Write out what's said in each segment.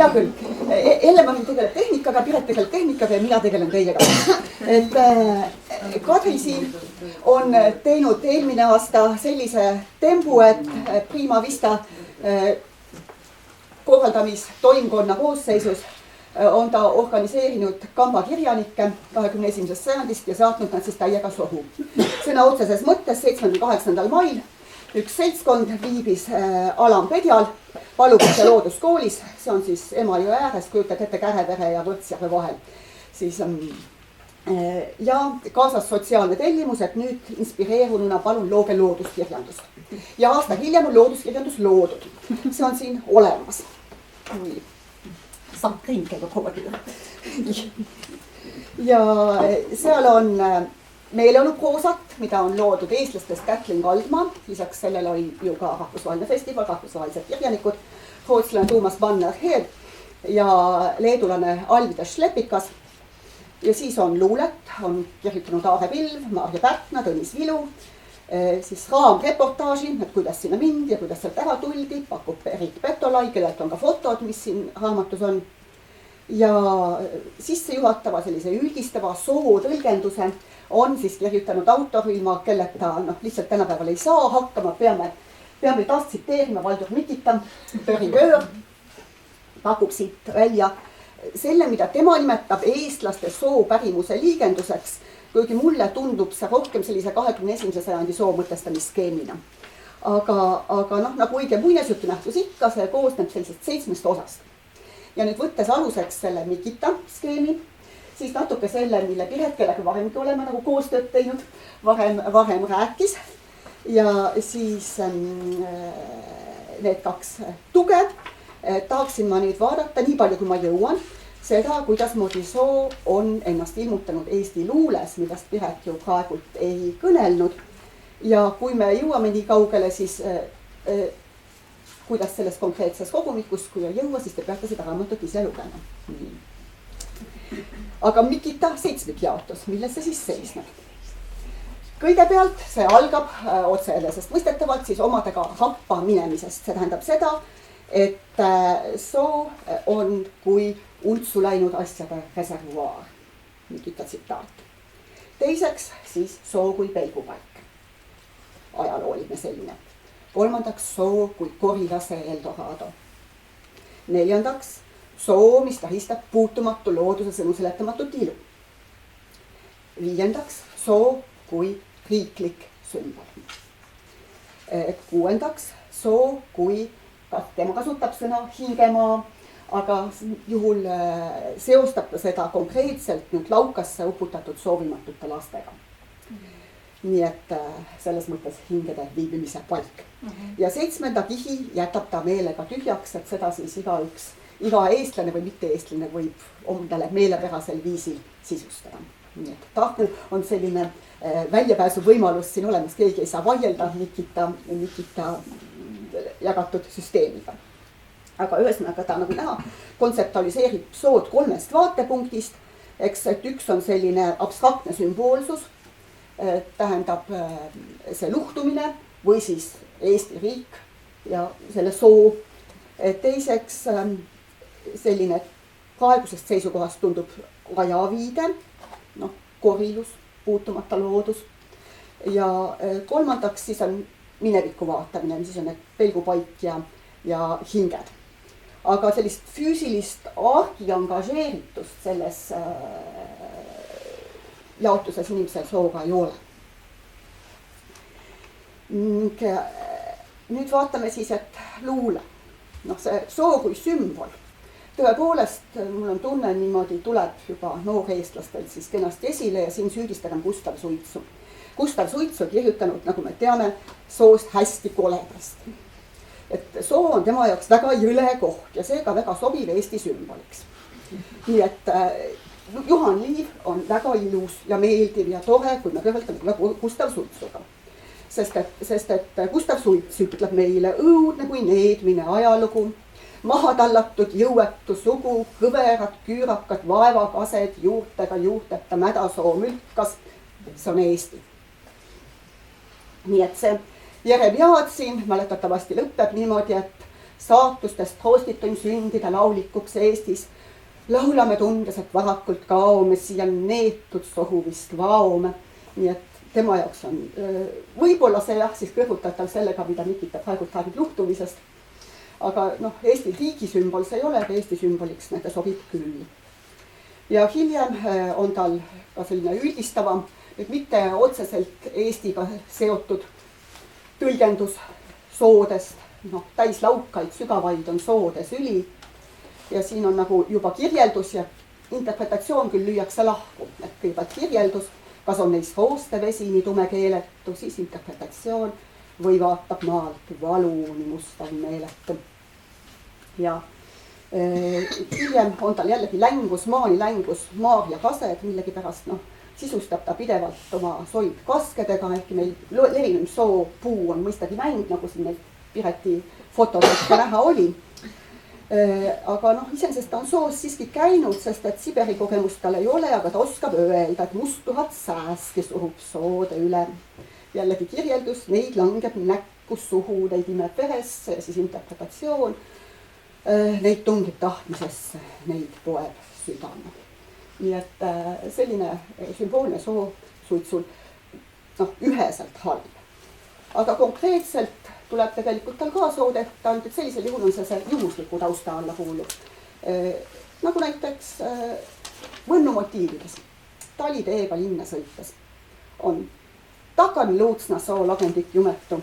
hea küll. Ellemari tegeleb tehnikaga, Piret tegeleb tehnikaga ja mina tegelen teiega. Et Kadri siin on teinud eelmine aasta sellise tembu, et Prima Vista korraldamistoimkonna koosseisus on ta organiseerinud kambakirjanikke 21. sajandist ja saatnud nad siis täiega sohu. Sõna otseses mõttes 7.–8. mail üks seltskond viibis Alampedjal Palukese looduskoolis, see on siis Emajõe ääres, kujutad ette Kärevere ja Võrtsjärve vahel. Siis, ja kaasas sotsiaalne tellimus, et nüüd inspireerununa palun looge looduskirjandus. Ja aasta hiljem on looduskirjandus loodud. See on siin olemas. Sankring käib kogu. Ja seal on meeleoluproosat, mida on loodud eestlastest Kätlin Kaldmaa. Lisaks sellele oli ju ka rahvusvaheline festival, rahvusvahelised kirjanikud, rootslane Toomas Bannerhead ja leedulane Alvida Šlepikas. Ja siis on luulet, on kirjutanud Aare Pilv, Marja Pärtna, Tõnis Vilu, siis raamreportaaži, et kuidas sinna mindi ja kuidas sealt ära tuldi, pakub Erik Petolai, kellelt on ka fotod, mis siin raamatus on. Ja sissejuhatava sellise üldistava soo tõlgenduse on siis kirjutanud autor, ilma kelleta lihtsalt tänapäeval ei saa hakkama, peame taas tsiteerima Valdur Mikita, Pöringöör, pakub siit välja selle, mida tema nimetab eestlaste soopärimuse liigenduseks, kuigi mulle tundub see rohkem sellise 21. sajandi soo mõtestamisskeemina. Aga nagu õige muinasjutunähtus ikka, see koosneb sellisest 7 osast. Ja nüüd võttes aluseks selle Mikita skeemi, siis natuke selle, mille Piret, kellega varemgi oleme nagu koostööd teinud, varem rääkis. Ja siis need 2 tuge tahaksin ma nüüd vaadata, nii palju kui ma jõuan, seda, kuidas moodi soo on ennast ilmutanud Eesti luules, millest Piret ju praegult ei kõnelnud. Ja kui me jõuame nii kaugele, siis kuidas selles konkreetses kogumikus, kui ei jõua, siis te peate seda raamatut ise lugema. Aga Mikita 7 jaotus, milles see siis seisneb? Kõigepealt see algab otseelesest mõistetavalt siis omadega rappa minemisest. See tähendab seda, et soo on kui untsu läinud asjade reservuaar. Mikita tsitaat. Teiseks siis soo kui pelgupaik. Ajalooline selline. Kolmandaks soo kui korilase Eldorado. Neljandaks soo, mis tähistab puutumatu looduse sõnu seletamatut ilu. Viiendaks soo kui riiklik sümbol. Kuuendaks soo kui, tema kasutab sõna hingemaa, aga juhul seostab ta seda konkreetselt nüüd laukasse uputatud soovimatute lastega. Nii et selles mõttes hingede viibimise paik. Ja 7. kihi jätab ta meelega tühjaks, et seda siis iga eestlane või mitte eestlane võib omdale meelepärasel viisil sisustada. Nii et Targu on selline väljapääsu võimalus siin olemas, keegi ei saa vaielda Mikita jagatud süsteemiga. Aga ühesõnaga ta nagu näha kontseptualiseerib sood 3 vaatepunktist, eks, et üks on selline abstraktne sümboolsus, tähendab see luhtumine või siis Eesti riik ja selle soo. Teiseks selline praegusest seisukohast tundub rajaviide, korilus, puutumata loodus. Ja kolmandaks siis on mineviku vaatamine, mis on need pelgupaik ja hinged. Aga sellist füüsilist argiangažeeritust selles jaotuses inimesel sooga ei ole. Nüüd vaatame siis, et luule. See soo kui sümbol. Tõepoolest, mul on tunne, niimoodi tuleb juba nooreestlastel siis kenasti esile ja siin süüdistagem Gustav Suitsu. Gustav Suitsu kirjutanud, nagu me teame, soost hästi koledast. Et soo on tema jaoks väga jõle koht ja seega väga sobiv Eesti sümboliks. Nii et Juhan Liiv on väga ilus ja meeldiv ja tore, kui me kõrvaldame Gustav Suitsuga. Sest et Gustav Suits ütleb meile õudne kui needmine ajalugu, mahatallatud jõuetu sugu, kõverad, küürakad, vaevakased, juurtega juurteta mädasoo mülkas, see on Eesti. Nii et see Jeremiaad siin mäletatavasti lõpeb niimoodi, et saatustest prostituim sündida laulikuks Eestis. Laulame tundes, et varakult kaome, siia neetud sohuvist vaome. Nii et tema jaoks on võib-olla see jah, siis kõrvutatav sellega, mida Nikita praegu räägib luhtumisest. Aga Eesti riigi sümbol see ei ole, aga Eesti sümboliks nende sobib küll. Ja hiljem on tal ka selline üldistavam, et mitte otseselt Eestiga seotud tõlgendus soodest, täis laukaid, sügavaid on soode süli. Ja siin on nagu juba kirjeldus ja interpretatsioon küll lüüakse lahku, et kõigepealt kirjeldus, kas on neis rooste vesi nii tume keeletu, siis interpretatsioon või vaatab maalt valuuni mustav meeletu. Ja hiljem on tal jällegi längus, maani längus, Maarja kased, millegi pärast sisustab ta pidevalt oma soid kaskedega, ehkki meil levinud soo puu on mõistagi mäng, nagu siin meil Pireti fotodelt ka näha oli. Aga iseenesest ta on soos siiski käinud, sest et Siberi kogemust tal ei ole, aga ta oskab öelda, et musttuhat sääski surub soode üle. Jällegi kirjeldus, neid langeb näkku suhu, neid imeb veresse ja siis interpretatsioon. Neid tungib tahtmisesse, neid poeb südame. Nii et selline sümboolne soo suitsul üheselt halb. Aga konkreetselt tuleb tegelikult tal ka soo tehta, ainult et sellisel juhul on see juhusliku tausta alla kuulub. Nagu näiteks Võnnu motiivides, taliteega linna sõites on takani Luutsna soo lagendik jumetu,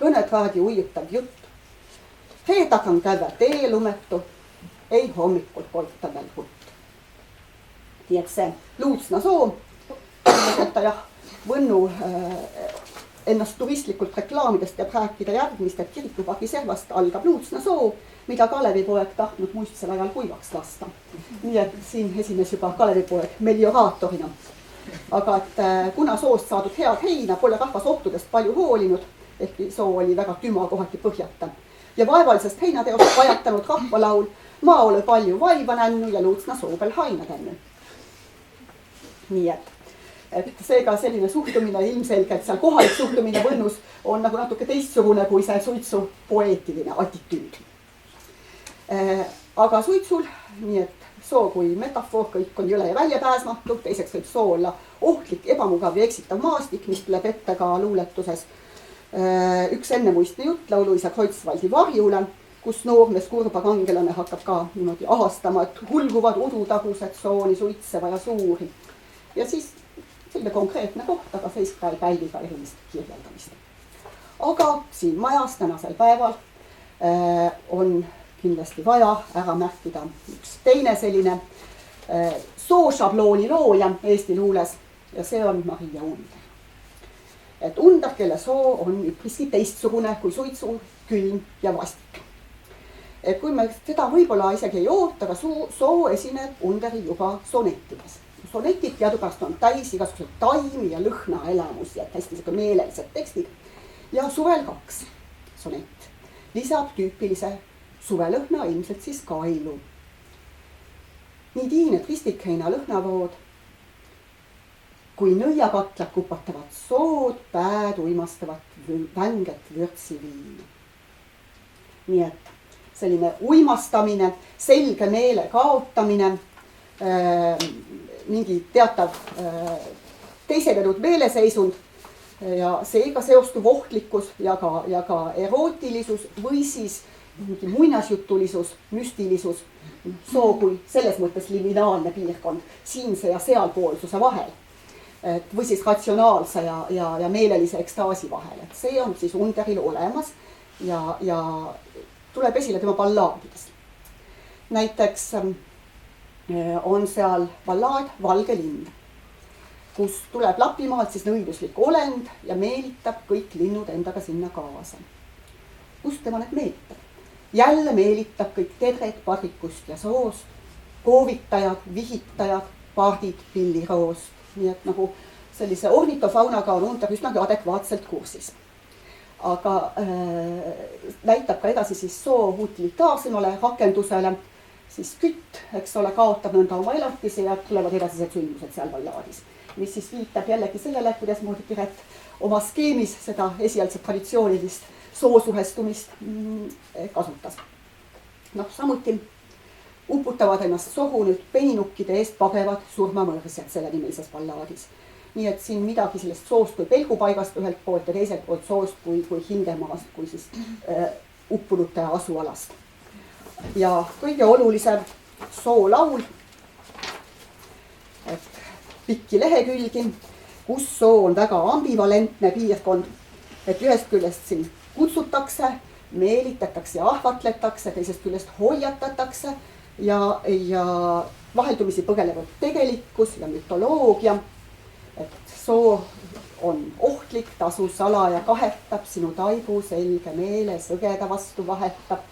kõnetraadi ujutav jutt, reedakan käve tee lumetu, ei hommikul polta veel hutt. Nii et see Luutsna soo, Võnnu ennast turistlikult reklaamidest peab rääkida järgmist, et kirikupaki servast algab Luutsna soo, mida Kalevipoeg tahtnud muistsel ajal kuivaks lasta. Nii et siin esines juba Kalevipoeg melioraatorina. Aga et kuna soost saadud head heina pole rahvas ohtudest palju hoolinud, ehkki soo oli väga tüma kohati põhjata. Ja vaevalisest heinateost vajatanud rahvalaul maa ole palju vaiva nännu ja Luutsna soobel haina tännu. Nii et seega selline suhtumine ilmselgelt seal kohalik suhtumine Võnnus on nagu natuke teistsugune kui see suitsu poeetiline atitüüd. Aga suitsul, nii et soo kui metafoor, kõik on jõle ja väljapääsmatu, teiseks võib soo olla ohtlik, ebamugav ja eksitav maastik, mis tuleb ette ka luuletuses. Üks ennemuistne jutt lauluisa Kreutzwaldi varjule, kus noormees kurba kangelane hakkab ka niimoodi ahastama, et hulguvad udutagused sooni suitseva ja suuri. Ja siis selline konkreetne koht, aga see ei pälvi ka erilist kirjeldamist. Aga siin majas tänasel päeval on kindlasti vaja ära märkida üks teine selline soošablooni looja Eesti luules ja see on Maria Under. Et Under, kelle soo on üpriski teistsugune kui suitsu, külm ja vastik. Et kui me seda võib-olla isegi ei oota, aga soo esineb Underi juba sonettides. Sonetid teadupärast on täis igasugused taimi ja lõhna elamusi, et hästi meelelised tekstid. Ja suvel 2 sonett lisab tüüpilise suvelõhna, ilmselt siis kailu. Nii tiinet ristikheina lõhnavood, kui nõiakatlad kupatavad sood, pääd uimastavat vänget vürtsi viina. Nii et selline uimastamine, selge meele kaotamine, mingi teatav teisenenud meeleseisund ja seega seostuv ohtlikkus ja ka erootilisus või siis mingi muinasjutulisus, müstilisus, soo kui selles mõttes liminaalne piirkond siinse ja sealpoolsuse vahel. Või siis ratsionaalse ja meelelise ekstaasi vahel. Et see on siis Underil olemas ja tuleb esile tema ballaadides. Näiteks on seal ballaad Valge lind, kus tuleb Lapimaalt siis nõiduslik olend ja meelitab kõik linnud endaga sinna kaasa. Kust tema need meelitab? Jälle meelitab kõik tedred parrikust ja soost, koovitajad, vihitajad, pardid pilliroost. Nii et nagu sellise ornitofaunaga on Under üsnagi adekvaatselt kursis. Aga näitab ka edasi siis soo utilitaarsemale rakendusele, siis kütt, eks ole, kaotab nõnda oma elatise ja tulevad edasised sündmused seal ballaadis. Mis siis viitab jällegi sellele, kuidas moodi Piret oma skeemis seda esialgset traditsioonilist soosuhestumist kasutas. Samuti uputavad ennast sohu nüüd peninukkide eest pagevad surmamõrsjad selle nimelises ballaadis. Nii et siin midagi sellest soost kui pelgupaigast ühelt poolt ja teiselt poolt soost kui hingemaast, kui siis uppunute asualast. Ja kõige olulisem soolaul, et pikki lehekülgi, kus soo on väga ambivalentne piirkond, et ühest küljest siin kutsutakse, meelitatakse ja ahvatletakse, teisest küljest hoiatatakse ja vaheldumisi põgelevad tegelikkus ja mütoloogia, et soo on ohtlik, tasu salaja kahetab, sinu taibu selge meele sõgeda vastu vahetab,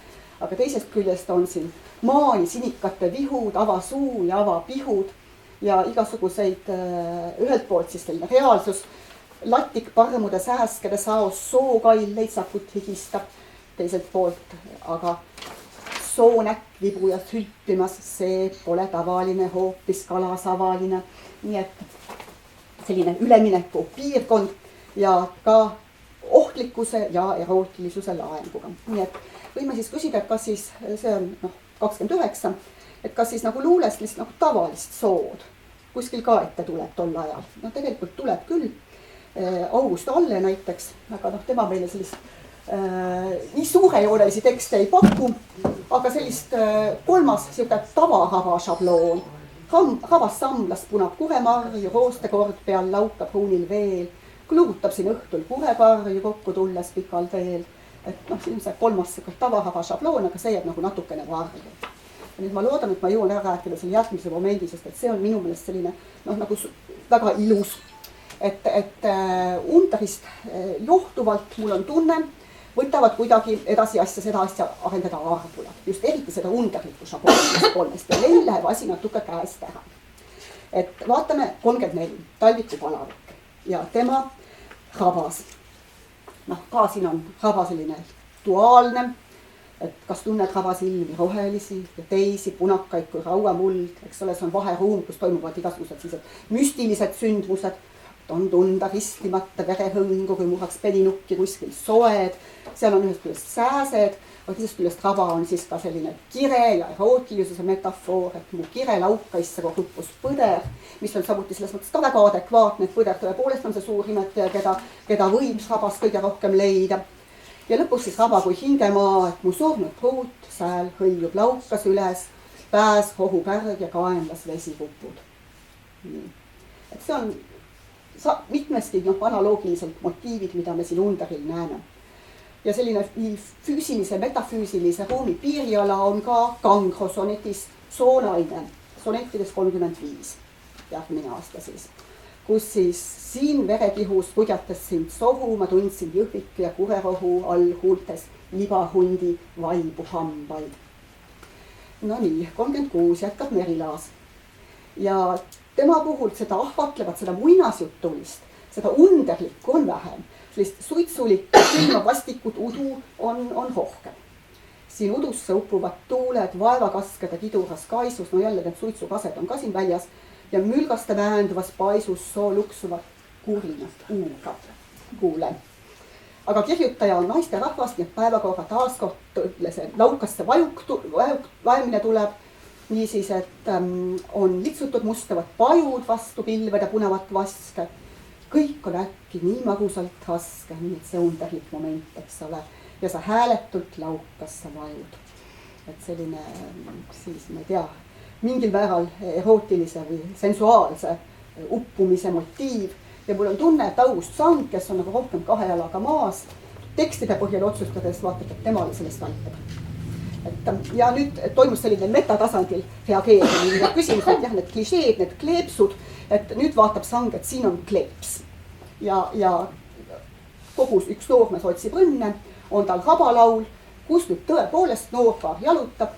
aga teisest küljest on siin maani sinikate vihud, ava suu ja ava pihud ja igasuguseid ühelt poolt siis selline reaalsus, latik parmude sääskede saos sookail leitsakut higistab, teiselt poolt aga soonäkk vibujas hülpimas, see pole tavaline, hoopis kalasavaline, nii et selline ülemineku piirkond ja ka ohtlikkuse ja erootilisuse laenguga. Nii et võime siis küsida, et kas siis, see on 29, et kas siis nagu luulest lihtsalt nagu tavalist sood kuskil ka ette tuleb tol ajal. Tegelikult tuleb küll. August Alle näiteks, aga tema meile sellist nii suurejoonelisi tekste ei paku, aga sellist kolmas tavarava šabloon. Rabas samlas punab kuremarju, roostekord peal laukab huunil veel, kluutab siin õhtul kureparju kokku tulles pikal teel. Et siin on see kolmas tavarava šabloon, aga see jääb nagu natukene varju. Ja nüüd ma loodan, et ma jõuan ära rääkida selle järgmise momendi, sest et see on minu meelest selline nagu väga ilus. Et Unterist johtuvalt mul on tunne, võtavad kuidagi edasi seda asja arendada Arvula. Just eriti seda underlikku šabloonist kolmest ja neil läheb asi natuke käest ära. Et vaatame 34, Talviku palavik ja tema rabas. Ka siin on raba selline duaalne, et kas tunned rabas ilmi rohelisi ja teisi punakaid kui rauamuld, eks ole, see on vaheruum, kus toimuvad igasugused sellised müstilised sündmused. On tunda ristimata verehõngu, kui murraks peninukki kuskil soed, seal on ühest küljest sääsed, aga teisest küljest raba on siis ka selline kire ja erootilisuse metafoor, et mu kire laukaisse ruppus põder, mis on samuti selles mõttes ka väga adekvaatne, et põder tõepoolest on see suur imetaja, keda võib rabas kõige rohkem leida. Ja lõpuks siis raba kui hingemaa, et mu surnud pruut sääl hõljub laukas üles, pääs rohupärg ja kaenlas vesikupud. Et see on mitmesti analoogiliselt motiivid, mida me siin Underil näeme. Ja selline füüsilise, metafüüsilise ruumi piiriala on ka Kangro sonetis Soonaine, sonetides 35, järgmine aasta siis, kus siis siin verekihus kudjates sind sohu, ma tundsin jõhviku ja kurerohu all huultes libahundi vaibu hambaid. No nii, 36 jätkab Merilaas. Ja tema puhul seda ahvatlevat, seda muinasjuttulist, seda underlikku on vähem. Sellist suitsulikku, külma vastikut udu on rohkem. Siin udusse upuvad tuuled, vaevakaskede kiduras kaisus, jälle need suitsukased on ka siin väljas ja mülgaste väänduvas paisus soo luksuvad kurinast uuga kuule. Aga kirjutaja on naiste rahvast, nii et päevakorra taaskord see laukasse vajumine tuleb. Niisiis, et on litsutud mustavad pajud vastu pilvede punavat vaske. Kõik on äkki nii magusalt raske, nii et see underlik moment, eks ole. Ja sa hääletult laukasse vajud. Et selline, siis ma ei tea, mingil määral erootilise või sensuaalse uppumise motiiv. Ja mul on tunne, et August Sand, kes on nagu rohkem kahe jalaga maas, tekstide põhjal otsustades vaatab, et tema oli sellest aitab. Ja nüüd toimus selline metatasandil reageerimine ja küsimus, et jah, need klišeed, need kleepsud, et nüüd vaatab Sang, et siin on kleeps. Ja kogus üks noormees otsib õnne, on tal rabalaul, kus nüüd tõepoolest noorpaar jalutab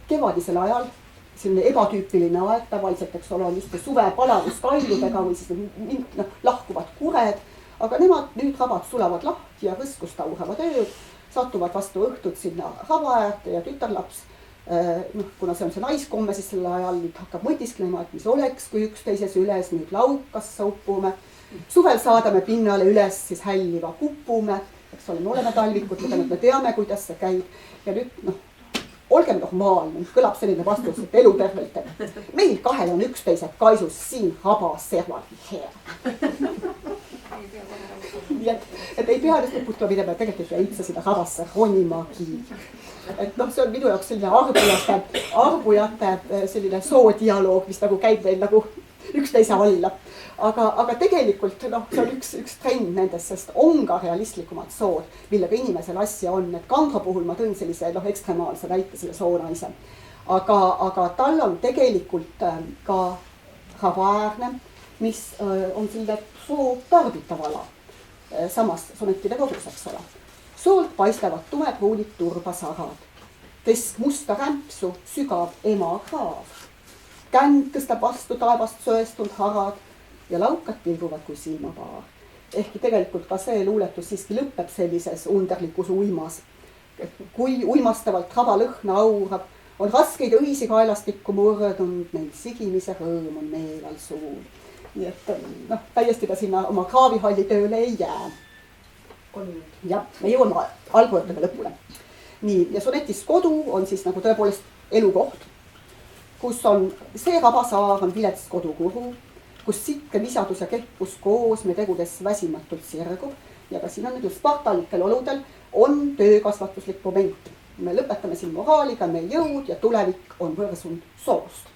kevadisel ajal, selline ebatüüpiline aeg, tavaliselt, eks ole, on just suve palavus kailudega või siis lahkuvad kured, aga nemad nüüd rabad sulavad lahti ja võskust auravad ööd, satuvad vastu õhtut sinna ravaäärde ja tütarlaps, kuna see on see naiskomme, siis selle ajal nüüd hakkab mõtisklema, et mis oleks, kui üksteises üles nüüd laukasse uppume. Suvel saadame pinnale üles, siis hälliva kupume, eks ole, me oleme talvikud, me teame, kuidas see käib. Ja nüüd olgem normaalne, kõlab selline vastus, et elu tervelt. Meil kahel on üksteised kaisus siin rabas serval hea. Et ei pea nüüd lõputama minema, tegelikult ei pea üldse sinna rabasse ronimagi. Et noh, see on minu jaoks selline arbujate selline soodialoog, mis nagu käib meil nagu üksteise alla. Aga tegelikult noh, see on üks trend nendest, sest on ka realistlikumad sood, millega inimesel asja on. Et Kangro puhul ma tõin sellise ekstremaalse näite selle soonaise. Aga tal on tegelikult ka rabaäärne, mis on selline soo tarbitav ala. Samas sonettide kogus, eks ole. Soolt paistavad tumepruulid turbasarad. Tesk musta rämpsu sügav ema kraav. Känd tõstab vastu taevast söestunud harad ja laukad pilguvad kui silmapaar. Ehkki tegelikult ka see luuletus siiski lõpeb sellises underlikus uimas. Kui uimastavalt raba lõhna aurab, on raskeid õisi kaelastikku murdunud, neil sigimise rõõm on meelal suul. Nii et noh, täiesti ta sinna oma kraavihalli tööle ei jää. Ja me jõuame alguõrtega lõpule. Nii, ja sonetis kodu on siis nagu tõepoolest elukoht, kus on see rabasaar on vilets kodukuru, kus sikke visadus ja keppus koos me tegudes väsimatult sirgub ja ka siin on just spartalikel oludel on töökasvatuslik moment. Me lõpetame siin moraaliga, meie jõud ja tulevik on võrsunud soost.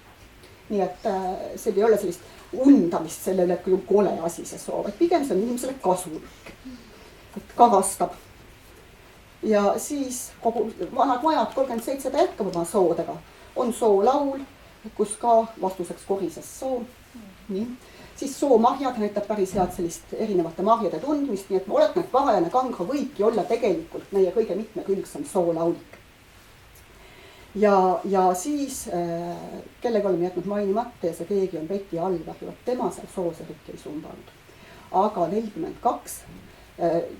Nii et see ei ole sellist undamist selle üle, kui on kole asi see soov, et pigem see on inimesele kasulik, et karastab. Ja siis kogu vanad majad 37 jätkab oma soodega. On soolaul, kus ka vastuseks korises soo. Nii. Siis soomarjad näitab päris head sellist erinevate marjade tundmist, nii et ma oletan, et varajane Kangro võibki olla tegelikult meie kõige mitmekülgsem soolaulik. Ja siis kellega oleme jätnud mainimata ja see keegi on Betty Alvar, tema seal sooserikki ei sumbanud. Aga 42,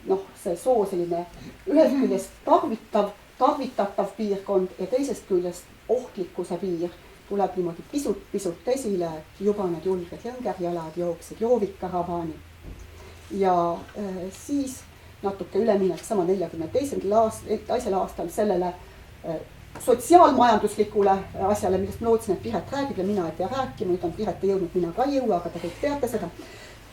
noh, see soo selline ühest küljest tarvitatav piirkond ja teisest küljest ohtlikkuse piir tuleb niimoodi pisut esile, et juba need julged jõngerjalad jooksid joovikarabani. Ja siis natuke üleminek sama 42. aastal sellele sotsiaalmajanduslikule asjale, millest ma lootsin, et Piret räägib ja mina ei pea rääkima, nüüd on Piret ei jõudnud, mina ka ei jõua, aga te kõik teate seda.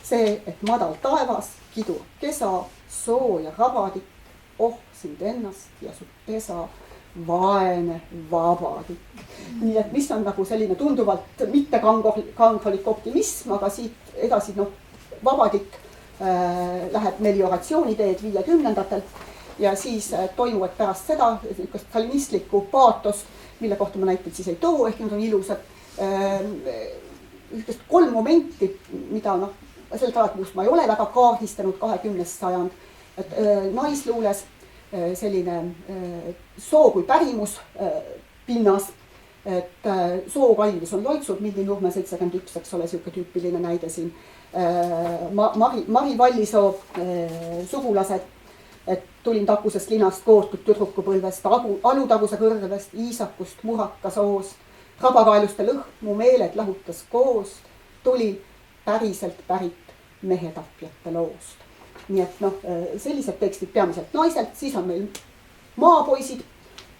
See, et madal taevas, kidur kesa, soo ja rabadik, oh sind ennast ja su pesa, vaene vabadik. Nii et mis on nagu selline tunduvalt mitte kangrolik optimism, aga siit edasi vabadik läheb melioratsiooniteed 50-ndatel ja siis toimuvad pärast seda stalinistlikku paatost, mille kohta ma näiteid siis ei too, ehk need on ilusad. Ühtest 3 momenti, mida sellest alati, kus ma ei ole väga kaardistanud 20. sajand, et naisluules selline soo kui pärimus pinnas, et sookandus on loitsud, Milli Nurme 71, eks ole, siuke tüüpiline näide siin. Mari Vallisoo sugulased, et tulin takusest linast koortud tüdrukupõlvest, alutaguse kõrvest, iisakust, muraka soost, rabakaeluste lõhn mu meeled lahutas koost, tuli päriselt pärit mehetapjate loost. Nii et sellised tekstid peamiselt naiselt, siis on meil maapoisid,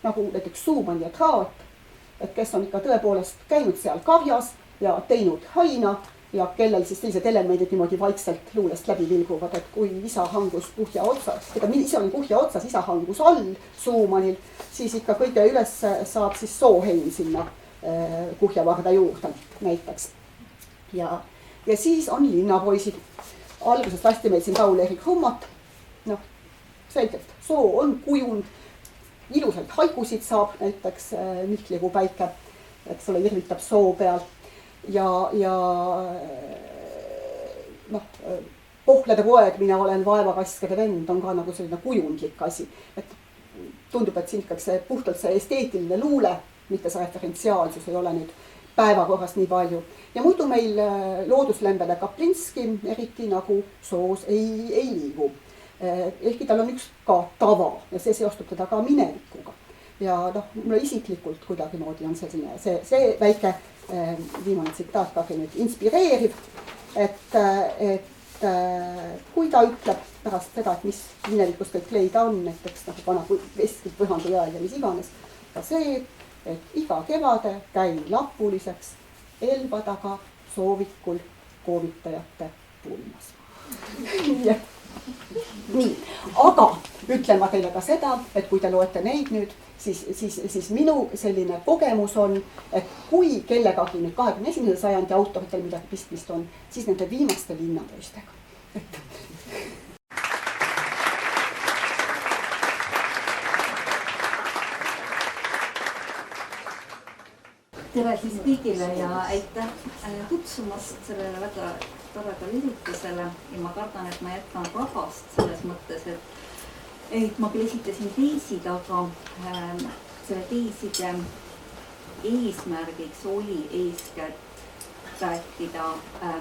nagu näiteks Suumann ja Traat, et kes on ikka tõepoolest käinud seal karjas ja teinud haina ja kellel siis sellised elemendid niimoodi vaikselt luulest läbi vilguvad, et kui isa hangus kuhja otsas, ise oli kuhja otsas, isa hangus all Suumannil, siis ikka kõige üles saab siis sooheim sinna kuhjavarda juurde näiteks. Ja siis on linnapoisid. Algusest lasti meil siin Paul-Erik Rummat, selgelt soo on kujund, ilusalt haigusid saab näiteks Mihkli kui päike, eks ole, irvitab soo peal ja Pohlade poeg, mina olen vaevakaskede vend, on ka nagu selline kujundlik asi, et tundub, et siin ikkagi see puhtalt see esteetiline luule, mitte see referentsiaalsus ei ole nüüd päevakorras nii palju. Ja muidu meil looduslembele Kaplinski eriti nagu soos ei liigu. Ehkki tal on üks ka tava ja see seostub teda ka minevikuga. Ja mulle isiklikult kuidagi moodi on see väike viimane tsitaat ka nüüd inspireeriv, et kui ta ütleb pärast seda, et mis minevikus kõik leida on, näiteks vana veskid, põhandu jääl ja mis iganes, ka see et iga kevade käin lapuliseks Elva taga soovikul koovitajate pulmas. Nii, aga ütlen ma teile ka seda, et kui te loete neid nüüd, siis minu selline kogemus on, et kui kellegagi nüüd 21. sajandi autoritel midagi pistmist on, siis nende viimaste linnapoistega. Tere siis kõigile ja aitäh kutsumast sellele väga toredale üritusele ja ma kardan, et ma jätkan rahast selles mõttes, et ma küll esitasin teesid, aga selle teeside eesmärgiks oli eeskätt rääkida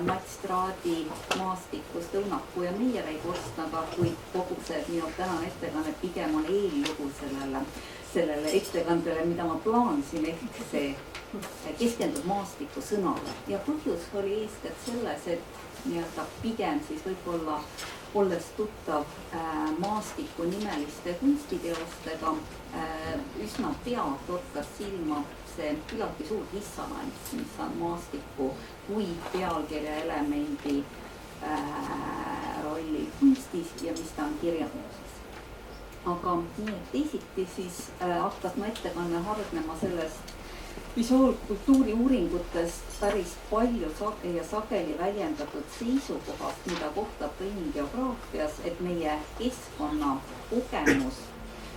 Mats Traadi maastikust Õunapuu ja Meierai korstnaga, kuid kogu see minu tänane ettekanne pigem on eellugu sellele ettekandele, mida ma plaanisin, ehk see keskendub maastiku sõnale ja põhjus oli eeskätt selles, et nii-öelda pigem siis võib-olla olles tuttav maastiku nimeliste kunstiteostega, üsna pea torkas silma see küllaltki suur dissonants, mis on maastiku kui pealkirja elemendi rolli kunstis ja mis ta on kirjanduses. Aga nii et teisiti siis hakkas mu ettekanne hargnema sellest visuaalkultuuri uuringutest päris palju ja sageli väljendatud seisukohast, mida kohtab ka inimgeograafias, et meie keskkonna kogemus,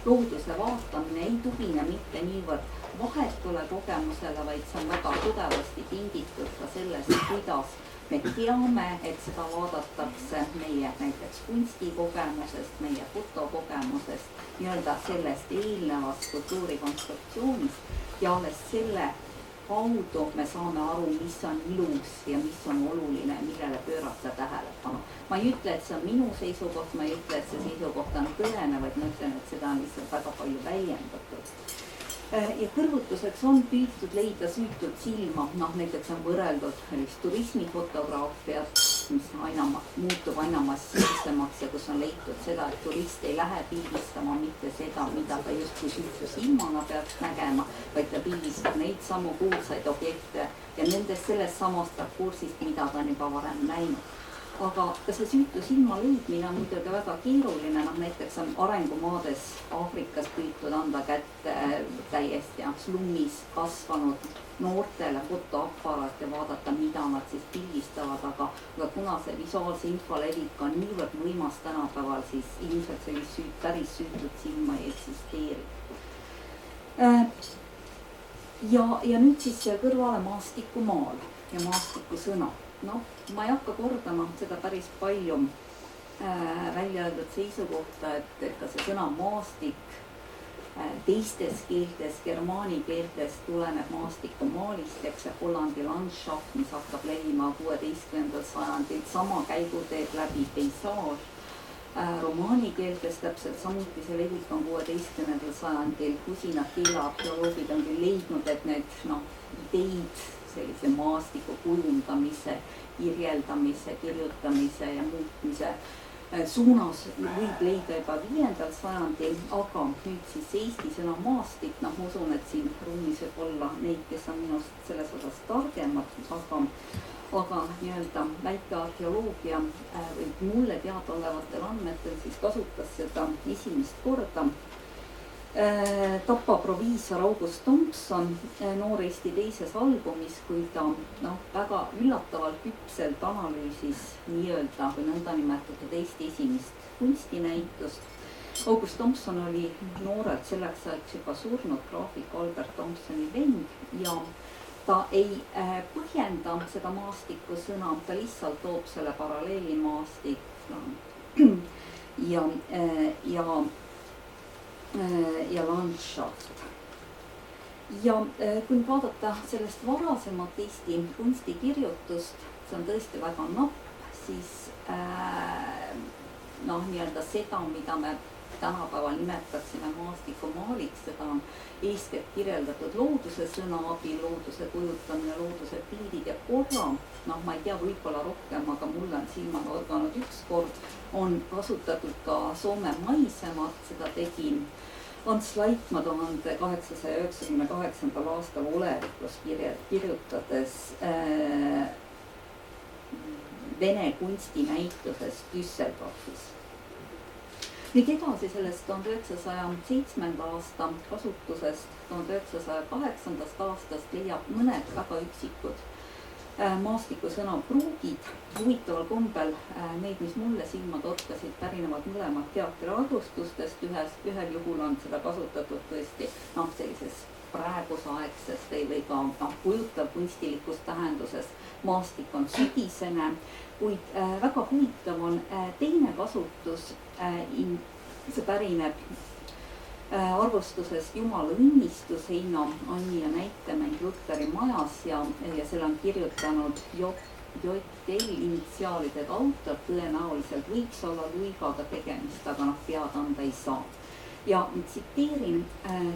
looduse vaatamine ei tugine mitte niivõrd vahetule kogemusele, vaid see on väga tugevasti tingitud ka sellest, kuidas me teame, et seda vaadatakse meie näiteks kunstikogemusest, meie fotokogemusest, nii-öelda sellest eelnevast kultuurikonstruktsioonist ja alles selle kaudu me saame aru, mis on ilus ja mis on oluline, millele pöörata tähelepanu. Ma ei ütle, et see on minu seisukoht, ma ei ütle, et see seisukoht on tõene, vaid ma ütlen, et seda on lihtsalt väga palju väljendatud. Ja kõrvutuseks on püütud leida süütud silma, näiteks on võrreldud turismifotograafiat, mis muutub aina massiivsemaks ja kus on leitud seda, et turist ei lähe pildistama mitte seda, mida ta justkui süütu silmana peaks nägema, vaid ta pildistab neid samu kuulsaid objekte ja nendest sellest samast rakursist, mida ta on juba varem näinud. Aga ka see süütu silma leidmine on muidugi väga keeruline, näiteks on arengumaades Aafrikas püütud anda kätte täiesti slummis kasvanud noortele fotoaparaat ja vaadata, mida nad siis pildistavad, aga kuna see visuaalse info levik on niivõrd võimas tänapäeval, siis ilmselt sellist päris süütut silma ei eksisteeri. Ja nüüd siis kõrvale maastiku maal ja maastiku sõna. Ma ei hakka kordama seda päris palju välja öeldud seisukohta, et ka see sõna maastik teistes keeltes, germaani keeltes tuleneb maastiku maalist, eks see Hollandi landschaft, mis hakkab levima 16. sajandil, sama käigu teeb läbi peisaaž. Romaani keeltes täpselt samuti see levik on 16. sajandil, kusinad keelearheoloogid on küll leidnud, et need ideid sellise maastiku kujundamise, kirjeldamise, kirjutamise ja muutmise suunas võib leida juba 5. sajandil, aga nüüd siis Eesti sõna maastik, ma usun, et siin ruumis võib olla neid, kes on minust selles osas targemad, aga nii-öelda väike arheoloogia või mulle teadaolevatel andmetel siis kasutas seda esimest korda Tapa proviisor August Thompson Noor Eesti teises albumis, kui ta väga üllatavalt küpselt analüüsis nii-öelda või nõndanimetatud Eesti esimest kunstinäitust. August Thompson oli noorelt selleks ajaks juba surnud graafik Albert Thompsoni vend ja ta ei põhjenda seda maastiku sõna, ta lihtsalt toob selle paralleeli maastik ja landschaft. Ja kui vaadata sellest varasemat Eesti kunstikirjutust, see on tõesti väga napp, siis nii-öelda seda, mida me tänapäeval nimetaksime maastikumaaliks, seda on eeskätt kirjeldatud looduse sõna abil, looduse kujutamine, looduse pildid ja korra, ma ei tea, võib-olla rohkem, aga mulle on silma torganud ükskord, on kasutatud ka Soome maisemat, seda tegin Ants Laikmaa 1898. aastal olevikus kirjutades Vene kunstinäituses Düsseldorfis. Nüüd edasi sellest 1907. aasta kasutusest 1908. aastast leiab mõned väga üksikud maastikusõna pruugid. Huvitaval kombel need, mis mulle silma torkasid, pärinevad mõlemad teatriarvustustest. Ühel juhul on seda kasutatud tõesti sellises praegusaegses või ka kujutav kunstilikus tähenduses. Maastik on sügisene, kuid väga huvitav on teine kasutus. See pärineb arvustusest Jumala õnnistus Heino Anni ja näitemäng Lutheri majas ja selle on kirjutanud JL initsiaalidega autor, tõenäoliselt võiks olla Luigaga tegemist, aga pead anda ei saa. Ja tsiteerin,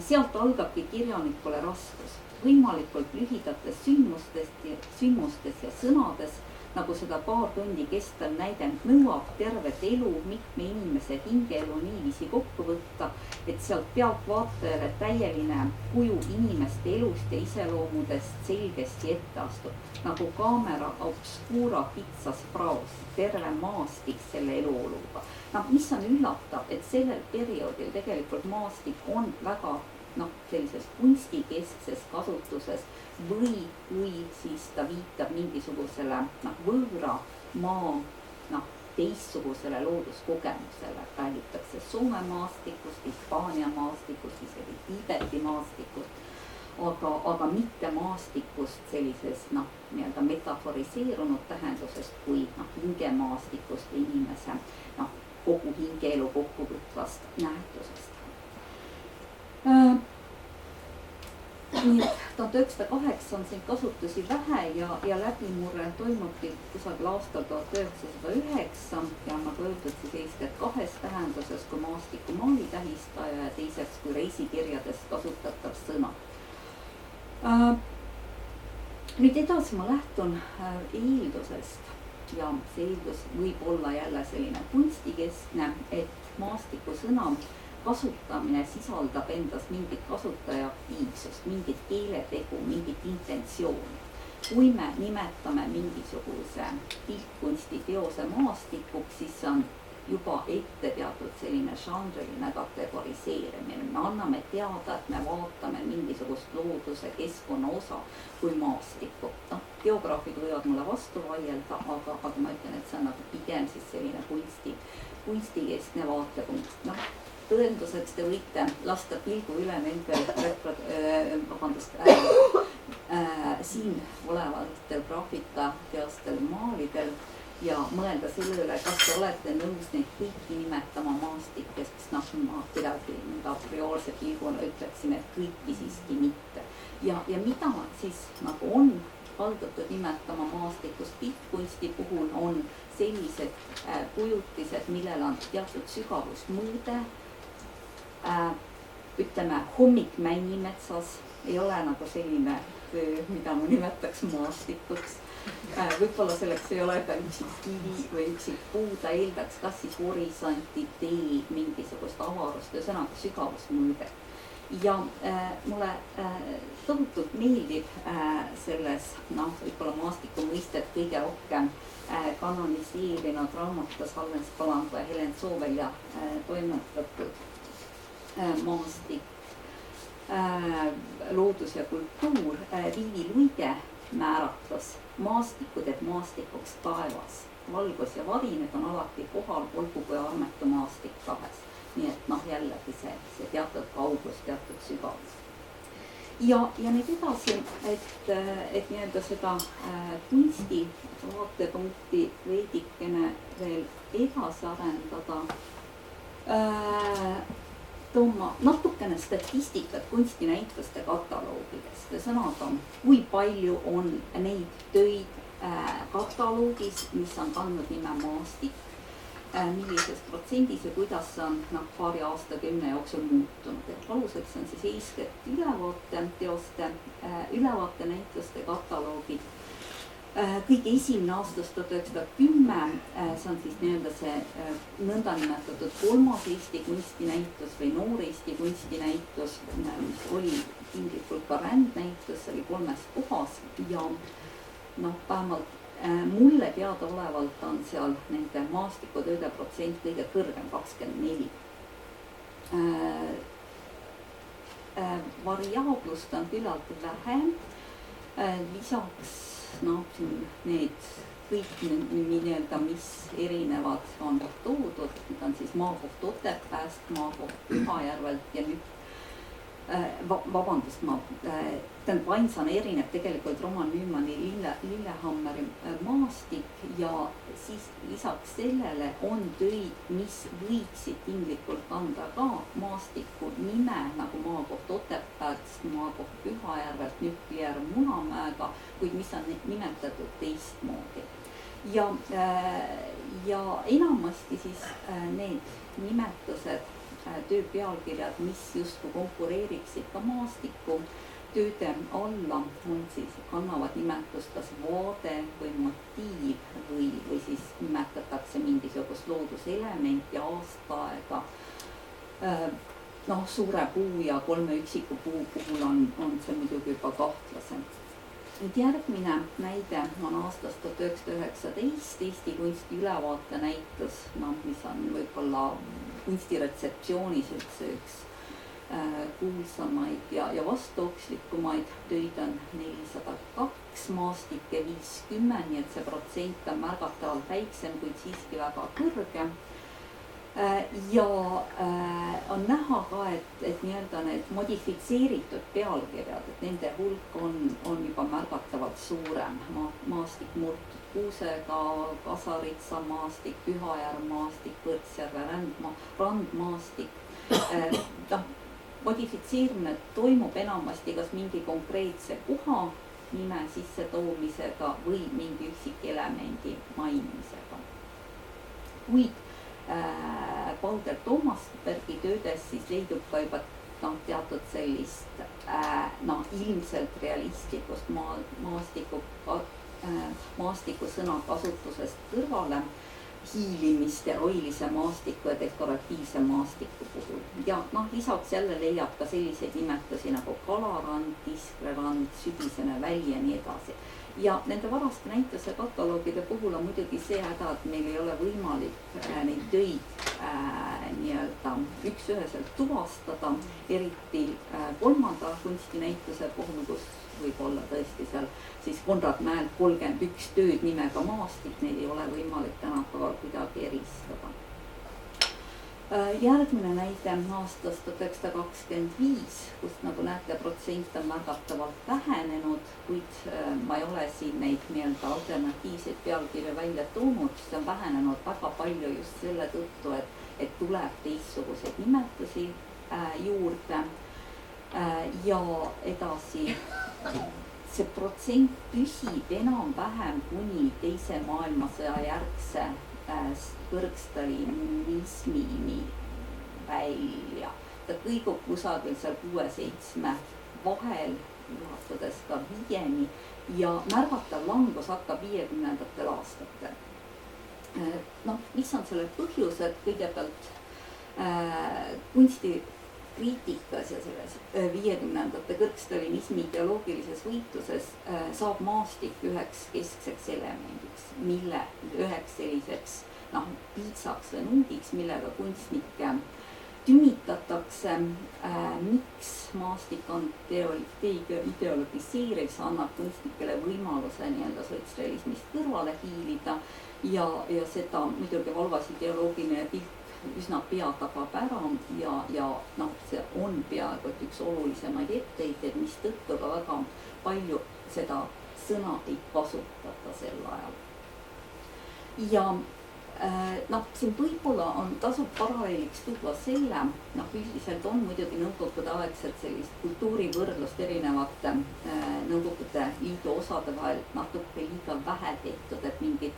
sealt algabki kirjanikule raskus, võimalikult lühidates sündmustes ja sõnades, nagu seda paar tundi kestev näide nõuab tervet elu, mitme inimese hingeelu niiviisi kokku võtta, et sealt pealt vaatajale täieline kuju inimeste elust ja iseloomudest selgesti ette astub, nagu kaamera obscura kitsas praos, terve maastik selle eluoluga. Mis on üllatav, et sellel perioodil tegelikult maastik on väga sellises kunstikeskses kasutuses või kui siis ta viitab mingisugusele võõra maa teistsugusele looduskogemusele. Räägitakse Soome maastikust, Hispaania maastikust, isegi Tiibeti maastikust, aga mitte maastikust sellises nii-öelda metaforiseerunud tähendusest kui hingemaastikust või inimese kogu hingeelu kokkuvõtvast nähtusest. Nii et 1908 on siin kasutusi vähe ja läbimurre toimubki kusagil aastal 1909 ja nagu öeldud siis eeskätt kahes tähenduses kui maastiku maali tähistaja ja teiseks kui reisikirjades kasutatav sõna. Nüüd edasi ma lähtun eeldusest ja see eeldus võib olla jälle selline kunstikeskne, et maastiku sõna kasutamine sisaldab endas mingit kasutaja aktiivsust, mingit keeletegu, mingit intentsiooni. Kui me nimetame mingisuguse piltkunstiteose maastikuks, siis see on juba ette teatud selline žanriline kategoriseerimine. Me anname teada, et me vaatame mingisugust looduse keskkonna osa kui maastikku. Geograafid võivad mulle vastu vaielda, aga ma ütlen, et see on pigem siis selline kunstikeskne vaatepunkt. Tõenduseks te võite lasta pilgu üle nendel siin olevatel graafikateostel maalidel ja mõelda selle üle, kas te olete nõus neid kõiki nimetama maastikes, sest ma kuidagi a priorse pilguna ütleksin, et kõiki siiski mitte. Ja mida siis on valdatud nimetama maastikust piltkunsti puhul on sellised kujutised, millel on teatud sügavusmõõde. Ütleme, hommik Männimetsas ei ole selline, mida ma nimetaks maastikuks. Võib-olla selleks ei ole ka üksik kivi või üksik puu, ta eeldaks kas siis horisonti, teed, mingisugust avarust ja sõnaga sügavusmõõde. Ja mulle tohutult meeldib selles, võib-olla maastiku mõistet kõige rohkem kanoniseerinud raamatus Hannes Palangu ja Helen Soovälja toimetatud maastik, loodus ja kultuur. Viivi Luige määratles maastikku teeb maastikuks taevas, valgus ja vari, need on alati kohal, olgu kui armetu maastik tahes. Nii et jällegi see teatud kaugus, teatud sügavus. Ja nüüd edasi, et nii-öelda seda kunsti vaatepunkti veidikene veel edasi arendada, tooma natukene statistikat kunstinäituste kataloogidest ja sõnada, kui palju on neid töid kataloogis, mis on kandnud nime maastik, millises protsendis ja kuidas see on paari aastakümne jooksul muutunud. Et aluseks on siis eeskätt ülevaatenäituste kataloogid. kõige esimene aastast 1910, see on siis nii-öelda see nõndanimetatud kolmas Eesti kunstinäitus või noor Eesti kunstinäitus, mis oli tinglikult ka rändnäitus, see oli 3 kohas ja noh, vähemalt mulle teadaolevalt on seal nende maastikutööde protsent kõige kõrgem, 24. Variaablust on küllaltki vähe, lisaks noh, need kõik nii-öelda, mis erinevad on toodud, need on siis maakoht Otepääst, maakoht Pühajärvelt ja nüüd vabandust, tähendab ainsana erineb tegelikult Roman Nüümanni Lillehammeri maastik ja siis lisaks sellele on töid, mis võiksid tinglikult anda ka maastiku nime nagu maakoht Otepääst, maakoht Pühajärvelt, Nüplijärv Munamäega, kuid mis on nimetatud teistmoodi. Ja enamasti siis need nimetused, töö pealkirjad, mis justkui konkureeriksid ka maastiku tööde alla, on siis, kannavad nimetust kas vaade või motiiv või siis nimetatakse mingisugust looduselementi, aastaaega. Noh, suure puu ja 3 üksiku puu puhul on see muidugi juba kahtlasem. Nüüd järgmine näide on aastast 1919 Eesti kunsti ülevaate näitus, mis on võib-olla kunstiretseptsioonis üldse üks kuulsamaid ja vastookstlikumaid töid on 402, maastikke 50, nii et see protsent on märgatavalt väiksem, kuid siiski väga kõrge. Ja on näha ka, et nii-öelda need modifitseeritud pealkirjad, et nende hulk on juba märgatavalt suurem. Maastik murtud kuusega, Kasaritsa maastik, Pühajärv maastik, Võrtsjärve randmaastik. Modifitseerimine toimub enamasti kas mingi konkreetse koha nime sissetoomisega või mingi üksikelemendi mainimisega. Kuid Balder Tomasbergi töödes siis leidub ka juba teatud sellist ilmselt realistlikust maastiku sõnakasutusest kõrvale hiilimist eroilise maastiku ja dekoratiivse maastiku puhul. Ja lisaks jälle leiab ka selliseid nimetusi nagu kalarand, tiskrerand, sügisene väli ja nii edasi. Ja nende varaste näituse kataloogide puhul on muidugi see häda, et meil ei ole võimalik neid töid nii-öelda üksüheselt tuvastada, eriti 3. kunstinäituse puhul, kus võib olla tõesti seal siis Konrad Mäelt 31 tööd nimega maastik, neid ei ole võimalik tänapäeval kuidagi eristada. Järgmine näide aastast 1925, kust nagu näete, protsent on märgatavalt vähenenud, kuid ma ei ole siin neid nii-öelda alternatiivseid pealkirju välja toonud, see on vähenenud väga palju just selle tõttu, et tuleb teistsuguseid nimetusi juurde ja edasi see protsent püsib enam-vähem kuni Teise maailmasõja järgse kõrgstalinismini välja. Ta kõigub kusagil seal 6-7 vahel, juhatades ka 5-ni ja märgatav langus hakkab 50. aastatel. Mis on selle põhjused? Kõigepealt kunstikriitikas ja selles 50. kõrgstalinismi ideoloogilises võitluses saab maastik üheks keskseks elemendiks, mille üheks selliseks piitsaks või nuudiks, millega kunstnikke tümitatakse. Miks maastik on ideologiseeriv, see annab kunstnikele võimaluse nii-öelda sotsrealismist kõrvale hiilida ja seda muidugi valvas ideoloogiline pilt üsna pea tabab ära ja see on peaaegu et üks olulisemaid etteheiteid, mis tõttu ka väga palju seda sõna ei kasutata sel ajal. Ja siin võib-olla tasub paralleeliks tuua selle, üldiselt on muidugi Nõukogude aegselt sellist kultuurivõrdlust erinevate Nõukogude Liidu osade vahel natuke liiga vähe tehtud, et mingid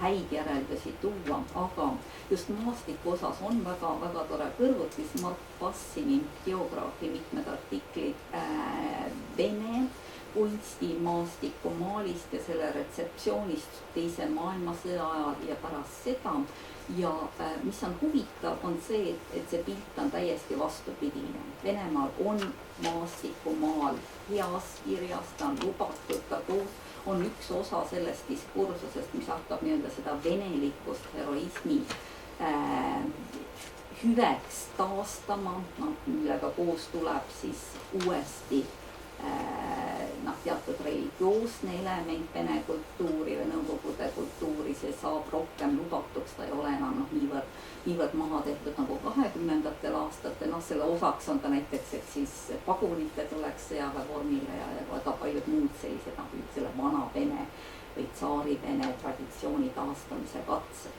häid järeldusi tuua, aga just maastiku osas on väga tore kõrvutis Mark Bassini geograafi mitmed artiklid Vene kunstimaastikumalist ja selle retseptsioonist teise maailmasõja ajal ja pärast seda. Ja mis on huvitav, on see, et see pilt on täiesti vastupidine. Venemaal on maastikumaal heas kirjas, ta on lubatud ka koos, on üks osa sellest diskursusest, mis hakkab nii-öelda seda venelikkust heroismi hüveks taastama, millega koos tuleb siis uuesti teatud religioosne element Vene kultuuri või Nõukogude kultuuri, see saab rohkem lubatuks, ta ei ole enam niivõrd maha tehtud nagu 20. aastatel, selle osaks on ta näiteks, et siis pagunite tuleks sõjaväevormile ja väga paljud muud sellised selle vana Vene või tsaari Vene traditsiooni taastamise katsed.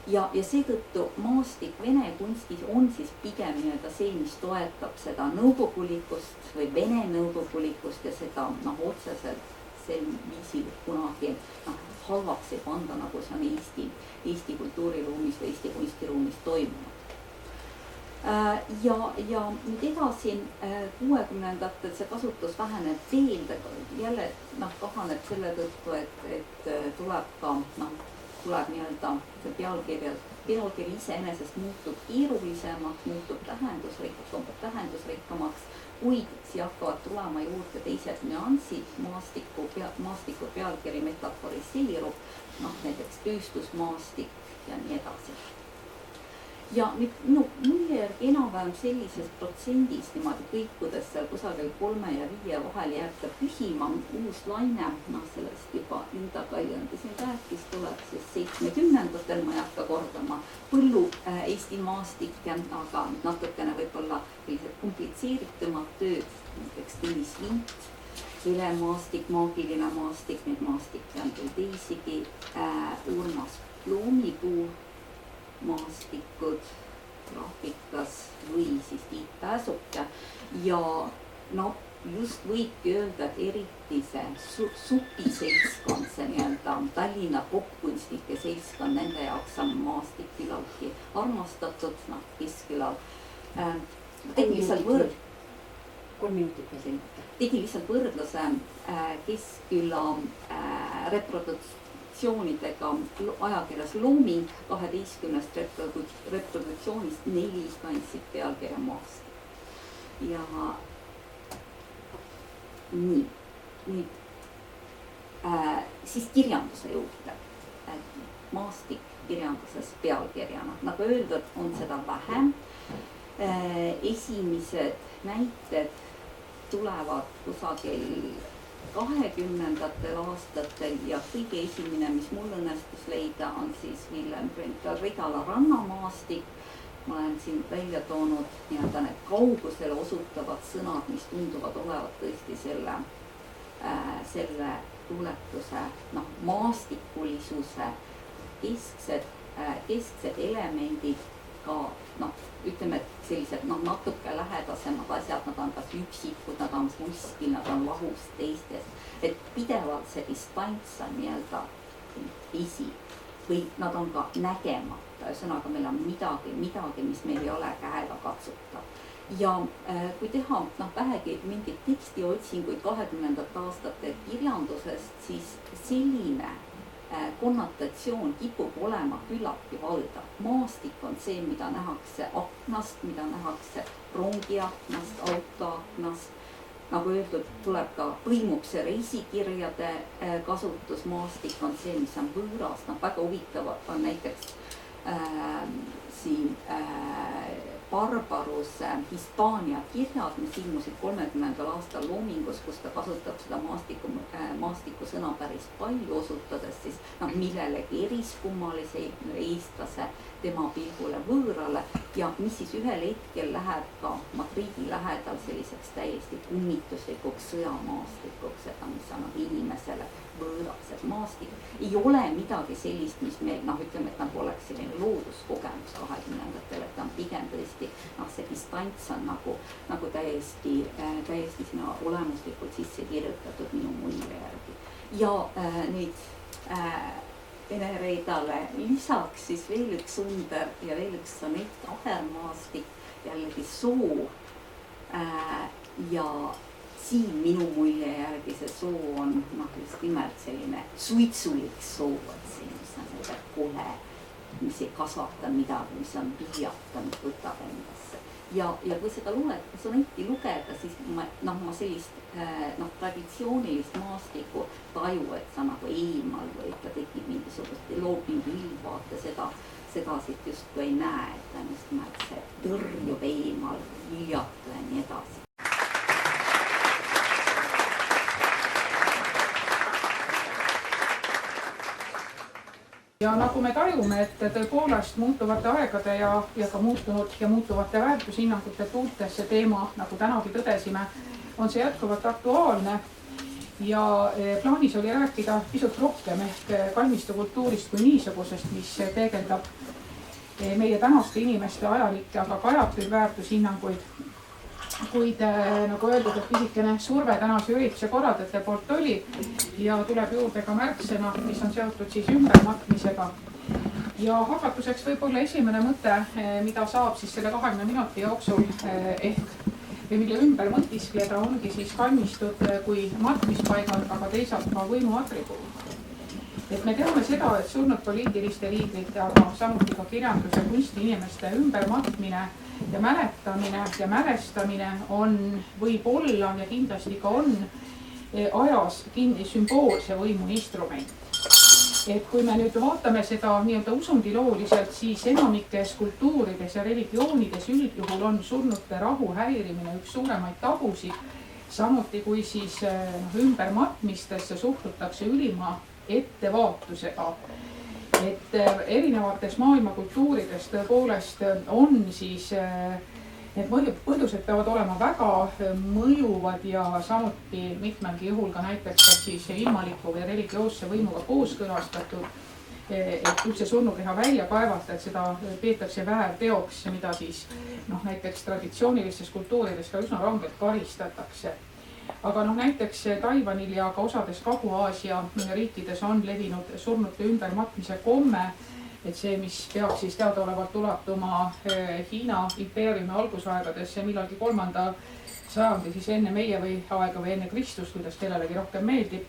Ja seetõttu maastik Vene kunstis on siis pigem nii-öelda see, mis toetab seda nõukogulikkust või Vene nõukogulikkust ja seda otseselt sel viisil kunagi halvaks ei panda, nagu see on Eesti kultuuriruumis või Eesti kunstiruumis toimunud. Ja nüüd edasi 60-ndatel see kasutus väheneb veel, jälle kahaneb selle tõttu, et tuleb ka tuleb nii-öelda see pealkiri iseenesest muutub keerulisemaks, muutub tähendusrikkamaks, kuid siia hakkavad tulema juurde teised nüansid, maastiku pealkiri metaforiseerub, näiteks tööstusmaastik ja nii edasi. Ja nüüd minu mulje järgi enam-vähem sellises protsendis niimoodi kõikudes seal kusagil 3 ja 5 vahel jääb ta püsima uus laine, sellest juba Linda Kaljandi siin rääkis, tuleb siis 70-ndatel, ma ei hakka kordama, põllu Eesti maastikke, aga natukene võib-olla sellised komplitseeritumad tööd, näiteks Tõnis Vint, helemaastik, maagiline maastik, neid maastikke on küll teisigi, Urmas Pluumipuu, maastikud graafikas või siis Tiit Pääsuke ja just võibki öelda, et eriti see supiseltskond, see nii-öelda Tallinna popkunstnike seltskond, nende jaoks on maastik küllaltki armastatud, Keskkülal tegi lihtsalt võrdluse Keskküla reproduktsioonidega ajakirjas Looming, 12 reproduktsioonist 4 kandsid pealkirja maastik. Ja nii, nüüd siis kirjanduse juurde, maastik kirjanduses pealkirjana, nagu öeldud, on seda vähem. Esimesed näited tulevad kusagil 20-ndatel aastatel ja kõige esimene, mis mul õnnestus leida, on siis Villem Ridala rannamaastik. Ma olen siin välja toonud nii-öelda need kaugusele osutavad sõnad, mis tunduvad olevat tõesti selle tuletuse maastikulisuse kesksed elemendid ka ütleme, et sellised natuke lähedasemad asjad, nad on kas üksikud, nad on kuskil, nad on lahus teistest, et pidevalt see distants on nii-öelda esi või nad on ka nägemata, ühesõnaga meil on midagi, mis meil ei ole käega katsutav. Ja kui teha vähegi mingit tekstiotsinguid 20. aastate kirjandusest, siis selline konnotatsioon kipub olema küllaltki valdav. Maastik on see, mida nähakse aknast, mida nähakse rongiaknast, autoaknast. Nagu öeldud, põimub see reisikirjade kasutus, maastik on see, mis on võõras. Väga huvitavad on näiteks siin Barbaruse Hispaania kirjad, mis ilmusid 30. aastal Loomingus, kus ta kasutab seda maastiku sõna päris palju, osutades siis millelegi eriskummalisele eestlase tema pilgule võõrale ja mis siis ühel hetkel läheb ka Madridi lähedal selliseks täiesti kummituslikuks sõjamaastikuks, mis on inimesele võõras, et maastik ei ole midagi sellist, mis meil ütleme, et nagu oleks selline looduskogemus 20-ndatel, et ta on pigem tõesti see distants on nagu täiesti sinna olemuslikult sisse kirjutatud minu mulje järgi. Ja nüüd Vene Ridale lisaks siis veel üks under ja veel üks sonett, ahermaastik, jällegi soo ja siin minu mulje järgi see soo on just nimelt selline suitsulik soo, et see, mis on selline kole, mis ei kasvata midagi, mis on viljatanud, võtab endasse. Ja kui seda sonetti lugeda, siis ma sellist traditsioonilist maastiku taju, et sa nagu eemal või ikka tekib mingisugust, loob mingi ilmvaate, seda siit just ei näe, et on just nimelt see tõrjub eemal, viljata ja nii edasi. Ja nagu me tajume, et tõepoolest muutuvate aegade ja ka muutunud ja muutuvate väärtushinnangute tuultesse teema, nagu tänagi tõdesime, on see jätkuvalt aktuaalne ja plaanis oli rääkida pisut rohkem ehk kalmistukultuurist kui niisugusest, mis peegeldab meie tänaste inimeste ajalikke, aga ka ajatuid väärtushinnanguid. Kuid nagu öeldud, et pisikene surve tänase ürituse korraldajate poolt oli ja tuleb juurde ka märksõna, mis on seotud siis ümbermatmisega. Ja hakatuseks võib-olla esimene mõte, mida saab siis selle 20 minuti jooksul või mille ümber mõtiskleda, ongi siis kalmistud kui matmispaigad, aga teisalt ka võimu atribuut. Et me teame seda, et surnud poliitiliste liidrite, aga samuti ka kirjanduse kunstiinimeste ümbermatmine ja mäletamine ja mälestamine võib-olla ja kindlasti ka on ajas sümboolse võimu instrument. Et kui me nüüd vaatame seda nii-öelda usundilooliselt, siis enamikes kultuurides ja religioonides üldjuhul on surnute rahu häirimine üks suuremaid tabusid, samuti kui siis ümbermatmistesse suhtutakse ülima ettevaatusega. Et erinevates maailma kultuurides tõepoolest on siis need põhjused peavad olema väga mõjuvad ja samuti mitmelgi juhul ka näiteks siis ilmaliku või religioosse võimuga kooskõlastatud, et üldse surnukeha välja kaevata, et seda peetakse väärteoks, mida siis näiteks traditsioonilistes kultuurides ka üsna rangelt karistatakse. Aga näiteks Taiwanil ja ka osades Kagu-Aasia riikides on levinud surnute ümbermatmise komme, et see, mis peaks siis teadaolevalt ulatuma Hiina impeeriumi algusaegadesse millalgi 3. sajandi siis enne meie või aega või enne Kristust, kuidas kellelegi rohkem meeldib.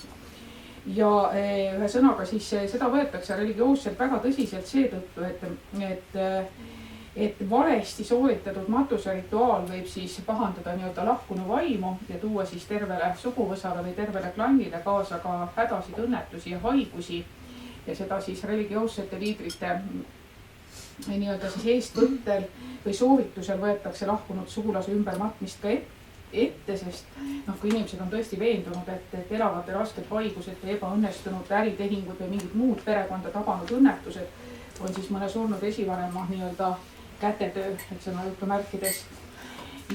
Ja ühe sõnaga siis seda võetakse religioosselt väga tõsiselt seetõttu, et valesti sooritatud matuserituaal võib siis pahandada nii-öelda lahkunu vaimu ja tuua siis tervele suguvõsale või tervele klannile kaasa ka hädasid, õnnetusi ja haigusi. Ja seda siis religioossete liidrite nii-öelda siis eestvõttel või soovitusel võetakse lahkunud sugulase ümbermatmist ka ette, sest kui inimesed on tõesti veendunud, et elavad rasked haigused või ebaõnnestunud äritehingud või mingid muud perekonda tabanud õnnetused on siis mõne surnud esivanema nii-öelda kätetöö, et sõna jutumärkides.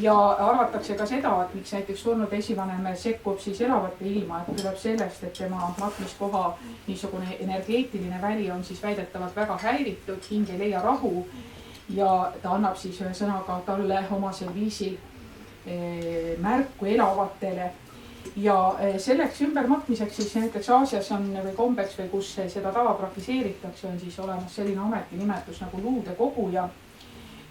Ja arvatakse ka seda, et miks näiteks surnud esivanem sekkub siis elavate ilma, et tuleb sellest, et tema matmiskoha niisugune energeetiline väli on siis väidetavalt väga häiritud, hing ei leia rahu ja ta annab siis ühe sõnaga talle omasel viisil märku elavatele. Ja selleks ümbermatmiseks siis näiteks Aasias on või kombeks või kus seda tava praktiseeritakse, on siis olemas selline ametinimetus nagu luudekoguja.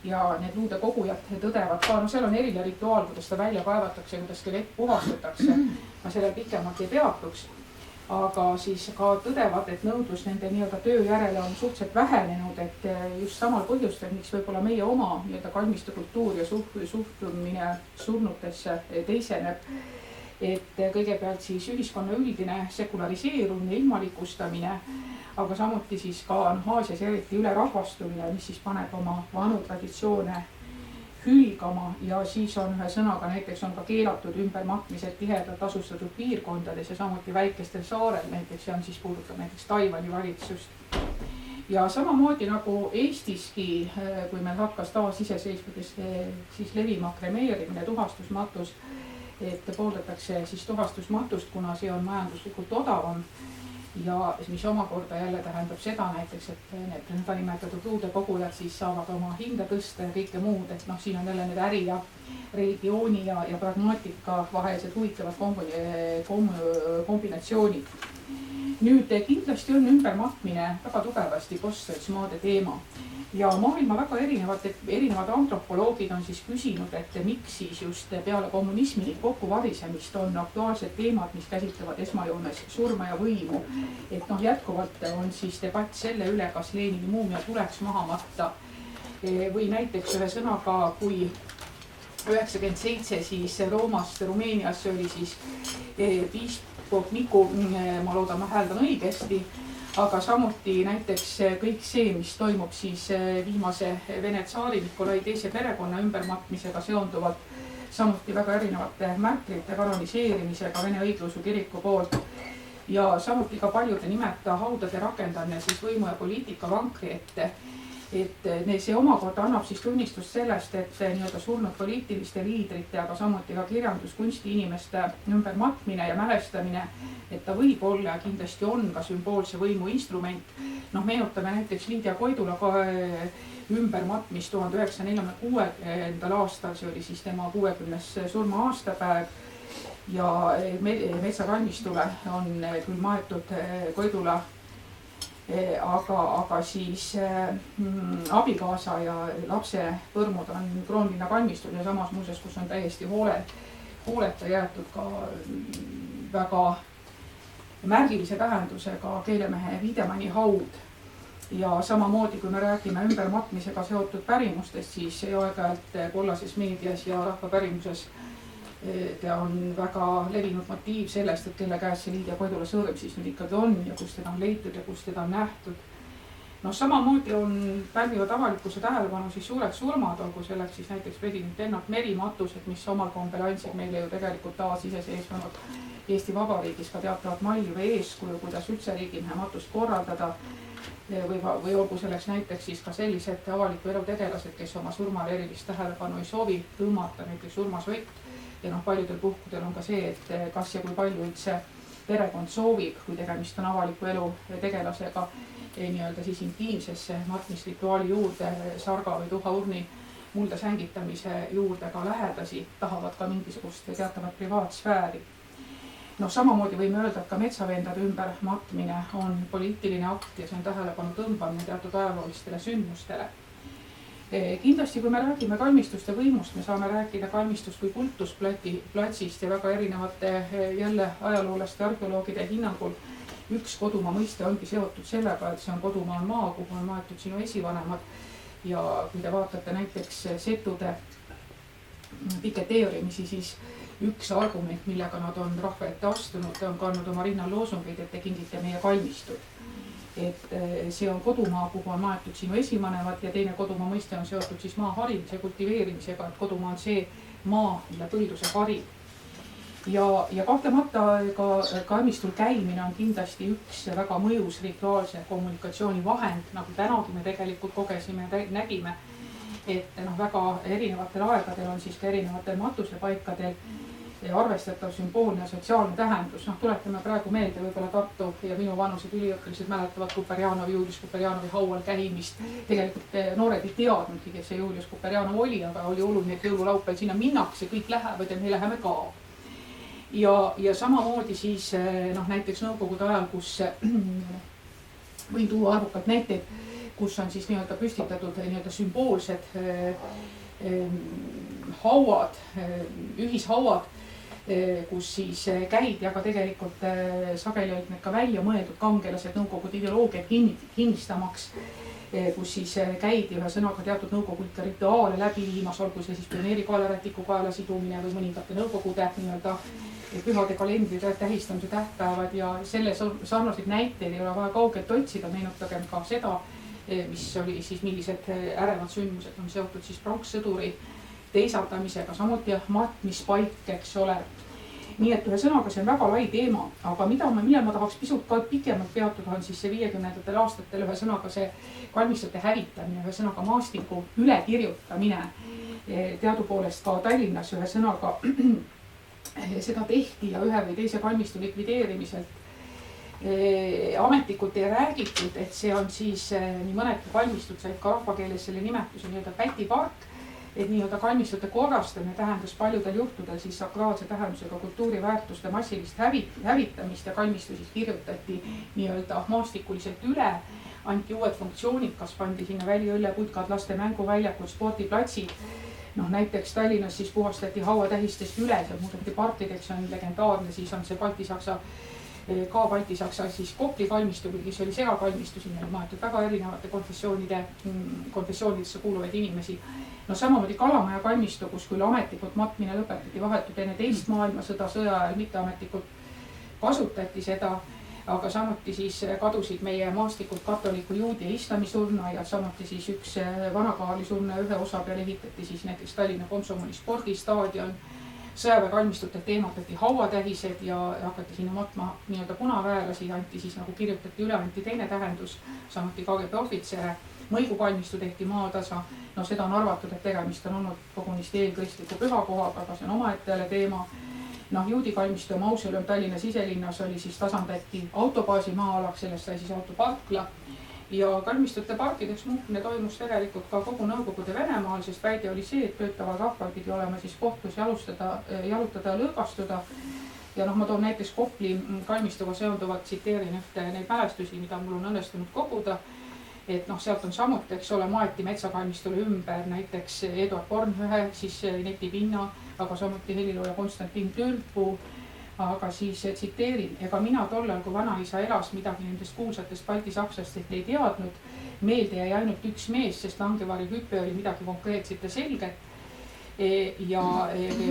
Ja need luudekogujad tõdevad ka, seal on eriline rituaal, kuidas ta välja kaevatakse, kuidas skelett puhastatakse. Ma sellel pikemalt ei peatuks, aga siis ka tõdevad, et nõudlus nende nii-öelda töö järele on suhteliselt vähenenud, et just samal põhjustel, miks võib-olla meie oma nii-öelda kalmistukultuur ja suhtumine surnutesse teiseneb. Et kõigepealt siis ühiskonna üldine sekulariseerumine, ilmalikustamine, aga samuti siis ka Aasias eriti ülerahvastumine, mis siis paneb oma vanu traditsioone hülgama ja siis on ühe sõnaga näiteks on ka keelatud ümbermatmised tihedalt asustatud piirkondades ja samuti väikestel saarel, näiteks see on siis puudutab näiteks Taiwani valitsust. Ja samamoodi nagu Eestiski, kui meil hakkas taasiseseisvudes siis levima kremeerimine, tuhastusmatus, et pooldatakse siis tuhastusmatust, kuna see on majanduslikult odavam ja mis omakorda jälle tähendab seda näiteks, et need nimetatud luudekogujad siis saavad oma hinda tõsta ja kõike muud, et siin on jälle need äri ja religiooni ja pragmaatika vahelised huvitavad kombinatsioonid. Nüüd kindlasti on ümbermatmine väga tugevasti postsotsmaade teema ja maailma väga erinevad antropoloogid on siis küsinud, et miks siis just peale kommunismi kokkuvarisemist on aktuaalsed teemad, mis käsitlevad esmajoones surma ja võimu. Et noh, jätkuvalt on siis debatt selle üle, kas Lenini muumia tuleks maha matta või näiteks ühe sõnaga, kui 97 siis Roomast Rumeenias oli siis piiskop Miku, ma loodan, ma hääldan õigesti, aga samuti näiteks kõik see, mis toimub siis viimase Vene tsaari Nikolai II perekonna ümbermatmisega seonduvalt, samuti väga erinevate märklite kanoniseerimisega Vene õigeusu kiriku poolt ja samuti ka paljude nimeta haudade rakendamine siis võimu ja poliitika vankri ette. Et see omakorda annab siis tunnistust sellest, et nii-öelda surnud poliitiliste liidrite, aga samuti ka kirjanduskunsti inimeste ümbermatmine ja mälestamine, et ta võib olla ja kindlasti on ka sümboolse võimu instrument. Noh, meenutame näiteks Liidia Koidula ümbermatmist 1946. aastal, see oli siis tema 60. surma aastapäev ja metsakalmistule on küll maetud Koidula aga siis abikaasa ja lapse põrmud on Kroonlinna kalmistul ja samas muuseas, kus on täiesti hooleta jäetud ka väga märgilise tähendusega keelemehe Wiedemanni haud. Ja samamoodi, kui me räägime ümbermatmisega seotud pärimustest, siis aeg-ajalt kollases meedias ja rahvapärimuses ta on väga levinud motiiv sellest, et kelle käes see Liidia Koidula sõõrm siis nüüd ikkagi on ja kus teda on leitud ja kus teda on nähtud. No samamoodi pälvivad avalikkuse tähelepanu siis suured surmad, olgu selleks siis näiteks president Lennart Meri matused, mis omal kombel andsid meile ju tegelikult taasiseseisvunud Eesti Vabariigis ka teatavat malli või eeskuju, kuidas üldse riigimehe matust korraldada või olgu selleks näiteks siis ka sellised avaliku elu tegelased, kes oma surmale erilist tähelepanu ei soovi tõmmata, näiteks Urmas Võit. Ja paljudel puhkudel on ka see, et kas ja kui palju üldse perekond soovib, kui tegemist on avaliku elu tegelasega nii-öelda siis intiimsesse matmisrituaali juurde, sarga või tuhaurni mulda sängitamise juurde ka lähedasi, tahavad ka mingisugust teatavat privaatsfääri. No samamoodi võime öelda, et ka metsavendade ümbermatmine on poliitiline akt ja see on tähelepanu tõmbamine teatud ajaloolistele sündmustele. Kindlasti, kui me räägime kalmistuste võimust, me saame rääkida kalmistust kui kultusplatsist ja väga erinevate jälle ajaloolaste arheoloogide hinnangul üks kodumaa mõiste ongi seotud sellega, et see on kodumaa on maa, kuhu on maetud sinu esivanemad ja kui te vaatate näiteks setude piketeerimisi, siis üks argument, millega nad on rahva ette astunud, on kandnud oma rinnal loosungid, et te kingite meie kalmistud. Et see on kodumaa, kuhu on maetud sinu esivanemad ja teine kodumaa mõiste on seotud siis maa harimise ja kultiveerimisega, et kodumaa on see maa, mille põlduse harib. Ja kahtlemata ka kalmistul käimine on kindlasti üks väga mõjus rituaalse kommunikatsiooni vahend, nagu tänagi me tegelikult kogesime ja nägime, et väga erinevatel aegadel on siis ka erinevatel matusepaikadel arvestatav sümboolne sotsiaalne tähendus. Tuletame praegu meelde võib-olla Tartu ja minu vanused üliõpilased mäletavad Julius Kuperjanovi haual käimist. Tegelikult noored ei teadnudki, kes see Julius Kuperjanov oli, aga oli oluline, et jõululaupäeval sinna minnakse, kõik lähevad ja me läheme ka. Ja samamoodi siis näiteks nõukogude ajal, kus võin tuua arvukalt näiteid, kus on siis nii-öelda püstitatud nii-öelda sümboolsed hauad, ühishauad, kus siis käidi, aga tegelikult sageli olid need ka välja mõeldud kangelased nõukogude ideoloogiat kinnistamaks, kus siis käidi ühe sõnaga teatud nõukogude rituaale läbi viimas, olgu see siis pioneeri kaelarätiku kaela sidumine või mõningate nõukogude nii-öelda pühade kalendride tähistamise tähtpäevad ja selle sarnaseid näiteid ei ole vaja kaugelt otsida, meenutagem ka seda, mis oli siis millised ärevad sündmused on seotud siis pronkssõduri teisaldamisega, samuti matmispaik, eks ole. Nii et ühe sõnaga see on väga lai teema, aga millal ma tahaks pisut ka pikemalt peatuda, on siis see 50. aastatel ühe sõnaga see kalmistute hävitamine, ühe sõnaga maastiku ülekirjutamine. Teadupoolest ka Tallinnas ühe sõnaga seda tehti ja ühe või teise kalmistu likvideerimiselt ametlikult ei räägitud, et see on siis nii mõnedki kalmistud said ka rahvakeeles selle nimetuse nii-öelda pätipark, et nii-öelda kalmistute korrastamine tähendas paljudel juhtudel siis sakraalse tähendusega kultuuriväärtuste massilist hävitamist ja kalmistu siis kirjutati nii-öelda maastikuliselt üle, anti uued funktsioonid, kas pandi sinna väliõlleputkad, laste mänguväljakud, spordiplatsid. Näiteks Tallinnas siis puhastati hauatähistest üle, see muudeti parkideks, on legendaarne, siis on see Balti-Saksa siis Kopli kalmistu, kes oli segakalmistu, sinna oli maetud väga erinevate konfessioonidesse kuuluvaid inimesi. Samamoodi Kalamaja kalmistu, kus küll ametlikult matmine lõpetati vahetult enne teist maailmasõda, sõja ajal mitteametlikult kasutati seda, aga samuti siis kadusid meie maastikult katoliku, juudi ja islami surnuaiad, samuti siis üks Vana-Kaarli surnuaia ühe osa peale ehitati siis näiteks Tallinna Komsomoli spordistaadion. Sõjaväekalmistutelt eematati hauatähised ja hakati sinna matma nii-öelda punaväelasi, anti siis nagu kirjutati üle, anti teine tähendus, samuti KGB ohvitsere. Mõigukalmistu tehti maatasa, seda on arvatud, et tegemist on olnud kogunisti eelkristliku pühakohaga, aga see on omaette teema. Juudi kalmistu ja mausoleum Tallinna siselinnas oli siis tasandati autobaasi maa-alaks, sellest sai siis autoparkla. Ja kalmistute parkideks muutmine toimus tegelikult ka kogu Nõukogude Venemaal, sest väide oli see, et töötaval rahval pidi olema siis koht, kus jalutada ja lõõgastuda. Ja ma toon näiteks Kopli kalmistuga seonduvalt, tsiteerin ühte neid mälestusi, mida mul on õnnestunud koguda. Et sealt on samuti, eks ole, maeti metsakalmistule ümber näiteks Eduard Bornhöhe, siis netipinna, aga samuti helilooja Konstantin Türpuu. Aga siis tsiteerin, ega mina tollal, kui vanaisa elas, midagi nendest kuulsatest Balti-Saksastest ei teadnud. Meelde jäi ainult üks mees, sest Langevaari hüpe oli midagi konkreetset ja selget. Ja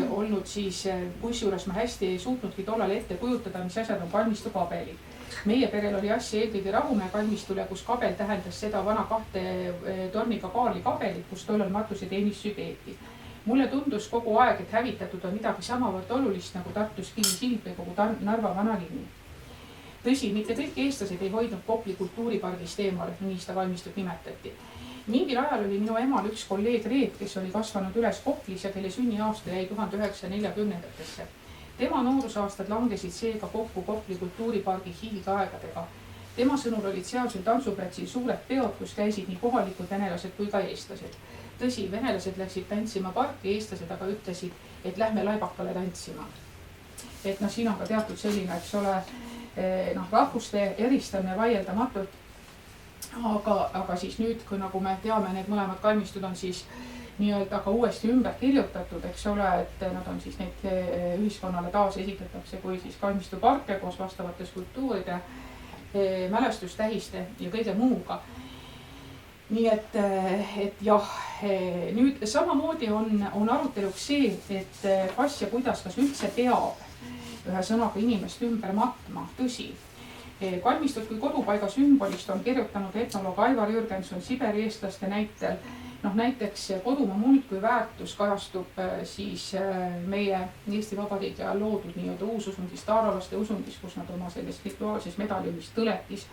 olnud siis, kusjuures ma hästi ei suutnudki tollal ette kujutada, mis asjad on kalmistu kabelid. Meie perel oli asja eelkõige Rahumäe kalmistule, kus kabel tähendas seda vana 2 torniga Kaarli kabelit, kus tollal matuseteenistused peeti. Mulle tundus kogu aeg, et hävitatud on midagi samavõrd olulist nagu Tartus Kivisilm või kogu Narva vanalinn. Tõsi, mitte kõik eestlased ei hoidnud Kopli kultuuripargist eemal, nii seda kalmistut nimetati. Mingil ajal oli minu emal üks kolleeg Reet, kes oli kasvanud üles Koplis ja kelle sünniaasta jäi 1940-ndatesse. Tema noorusaastad langesid seega kokku Kopli kultuuripargi hiigaegadega. Tema sõnul olid sealsel tantsuplatsil suured peod, kus käisid nii kohalikud venelased kui ka eestlased. Tõsi, venelased läksid tantsima parki, eestlased aga ütlesid, et lähme laibakale tantsima. Et siin on ka teatud selline, eks ole, rahvuste eristamine vaieldamatult. Aga siis nüüd, kui nagu me teame, need mõlemad kalmistud on siis nii-öelda ka uuesti ümber kirjutatud, eks ole, et nad on siis neid ühiskonnale taas esitatakse kui siis kalmistuparke koos vastavate skulptuuride, mälestustähiste ja kõige muuga. Nii et jah, nüüd samamoodi on aruteluks see, et kas ja kuidas, kas üldse peab ühe sõnaga inimest ümber matma, tõsi. Kalmistut kui kodupaiga sümbolist on kirjutanud etnoloog Aivar Jürgenson Siberi eestlaste näitel. Näiteks kodumaa muld kui väärtus kajastub siis meie Eesti Vabariigi ajal loodud nii-öelda uususundis, taaralaste usundis, kus nad oma selles rituaalses medaljonist tõletis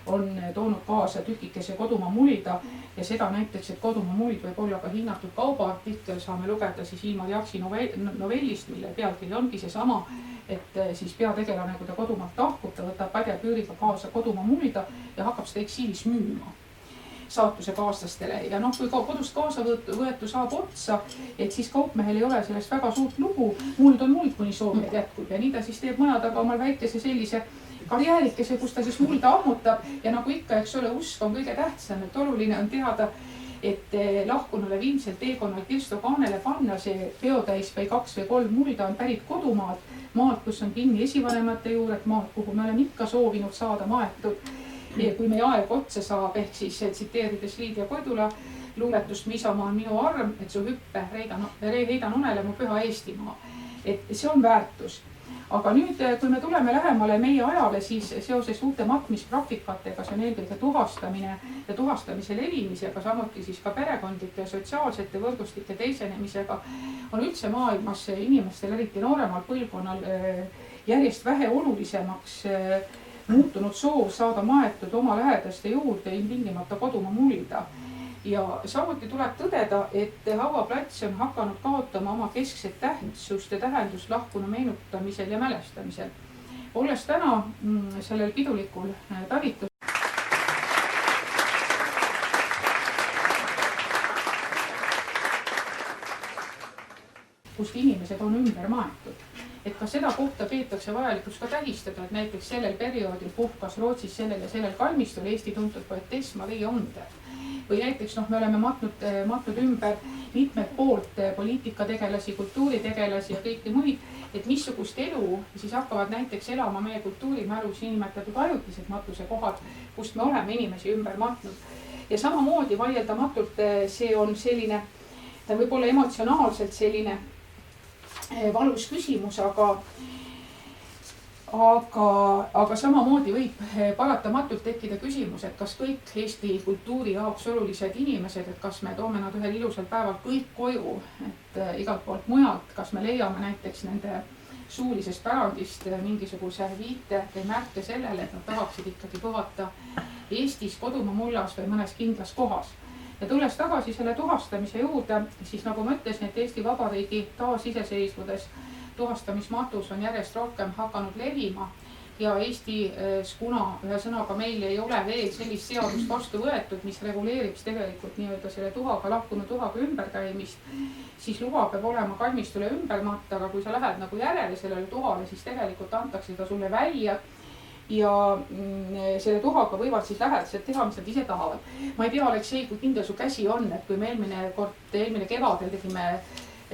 on toonud kaasa tükikese kodumaa mulda ja seda näiteks, et kodumaa muld võib olla ka hinnatud kaubaartikkel, saame lugeda siis Ilmar Jaksi novellist, mille pealkiri ongi seesama, et siis peategelane, kui ta kodumaalt tahkub, ta võtab padjapüüriga kaasa kodumaa mulda ja hakkab seda eksiilis müüma saatuse kaaslastele. Ja kui kodust kaasa võetu saab otsa, et siis kaupmehel ei ole sellest väga suurt lugu, muld on muld, kuni soovijad jätkub ja nii ta siis teeb maja taga omal väikese sellise karjäärikese, kus ta siis mulda ammutab ja nagu ikka, eks ole, usk on kõige tähtsam, et oluline on teada, et lahkunule viimsel teekonnal Kirsto kaanele panna see peotäis või 2 või 3 mulda on pärit kodumaalt, maalt, kus on kinni esivanemate juured, maalt, kuhu me oleme ikka soovinud saada maetud. Kui meie aeg otsa saab, ehk siis tsiteerides Liidia Kodula luuletust, mis Isamaa on minu arm, et su hüppe heidan unele mu püha Eestimaa. Et see on väärtus. Aga nüüd, kui me tuleme lähemale meie ajale, siis seoses uute matmispraktikatega, see on eelkõige tuhastamine ja tuhastamise levimisega, samuti siis ka perekondlike ja sotsiaalsete võrgustike teisenemisega, on üldse maailmas inimestel, eriti nooremal põlvkonnal, järjest vähe olulisemaks muutunud soov saada maetud oma lähedaste juurde ilmtingimata kodumaa mulda. Ja samuti tuleb tõdeda, et hauaplats on hakanud kaotama oma keskset tähtsust ja tähendust lahkunu meenutamisel ja mälestamisel. Olles täna sellel pidulikul talitusel, kus inimesed on ümber maetud. et ka seda kohta peetakse vajalikuks ka tähistada, et näiteks sellel perioodil puhkas Rootsis sellel ja sellel kalmistul Eesti tuntud poetess Maria Under. Või näiteks me oleme matnud ümber mitmed poolt poliitikategelasi, kultuuritegelasi ja kõiki muid, et missugust elu siis hakkavad näiteks elama meie kultuurimälus nimetatud ajutised matusekohad, kust me oleme inimesi ümber matnud. Ja samamoodi vaieldamatult see on selline, ta võib olla emotsionaalselt selline valus küsimus, aga samamoodi võib paratamatult tekkida küsimus, et kas kõik Eesti kultuuri jaoks olulised inimesed, et kas me toome nad ühel ilusal päeval kõik koju, et igalt poolt mujalt, kas me leiame näiteks nende suulisest pärandist mingisuguse viite või märke sellele, et nad tahaksid ikkagi puhata Eestis kodumaa mullas või mõnes kindlas kohas. Ja tulles tagasi selle tuhastamise juurde, siis nagu ma ütlesin, et Eesti Vabariigi taasiseseisvudes tuhastamismatus on järjest rohkem hakanud levima ja Eestis, kuna ühe sõnaga meil ei ole veel sellist seadust vastu võetud, mis reguleeriks tegelikult nii-öelda selle tuhaga, lahkunud tuhaga ümberkäimist, siis luba peab olema kalmistule ümber matta, aga kui sa lähed nagu järele sellele tuhale, siis tegelikult antakse ta sulle välja ja selle tuhaga võivad siis lähedased teha, mis nad ise tahavad. Ma ei tea, Aleksei, kui kindel su käsi on, et kui me eelmine kevadel tegime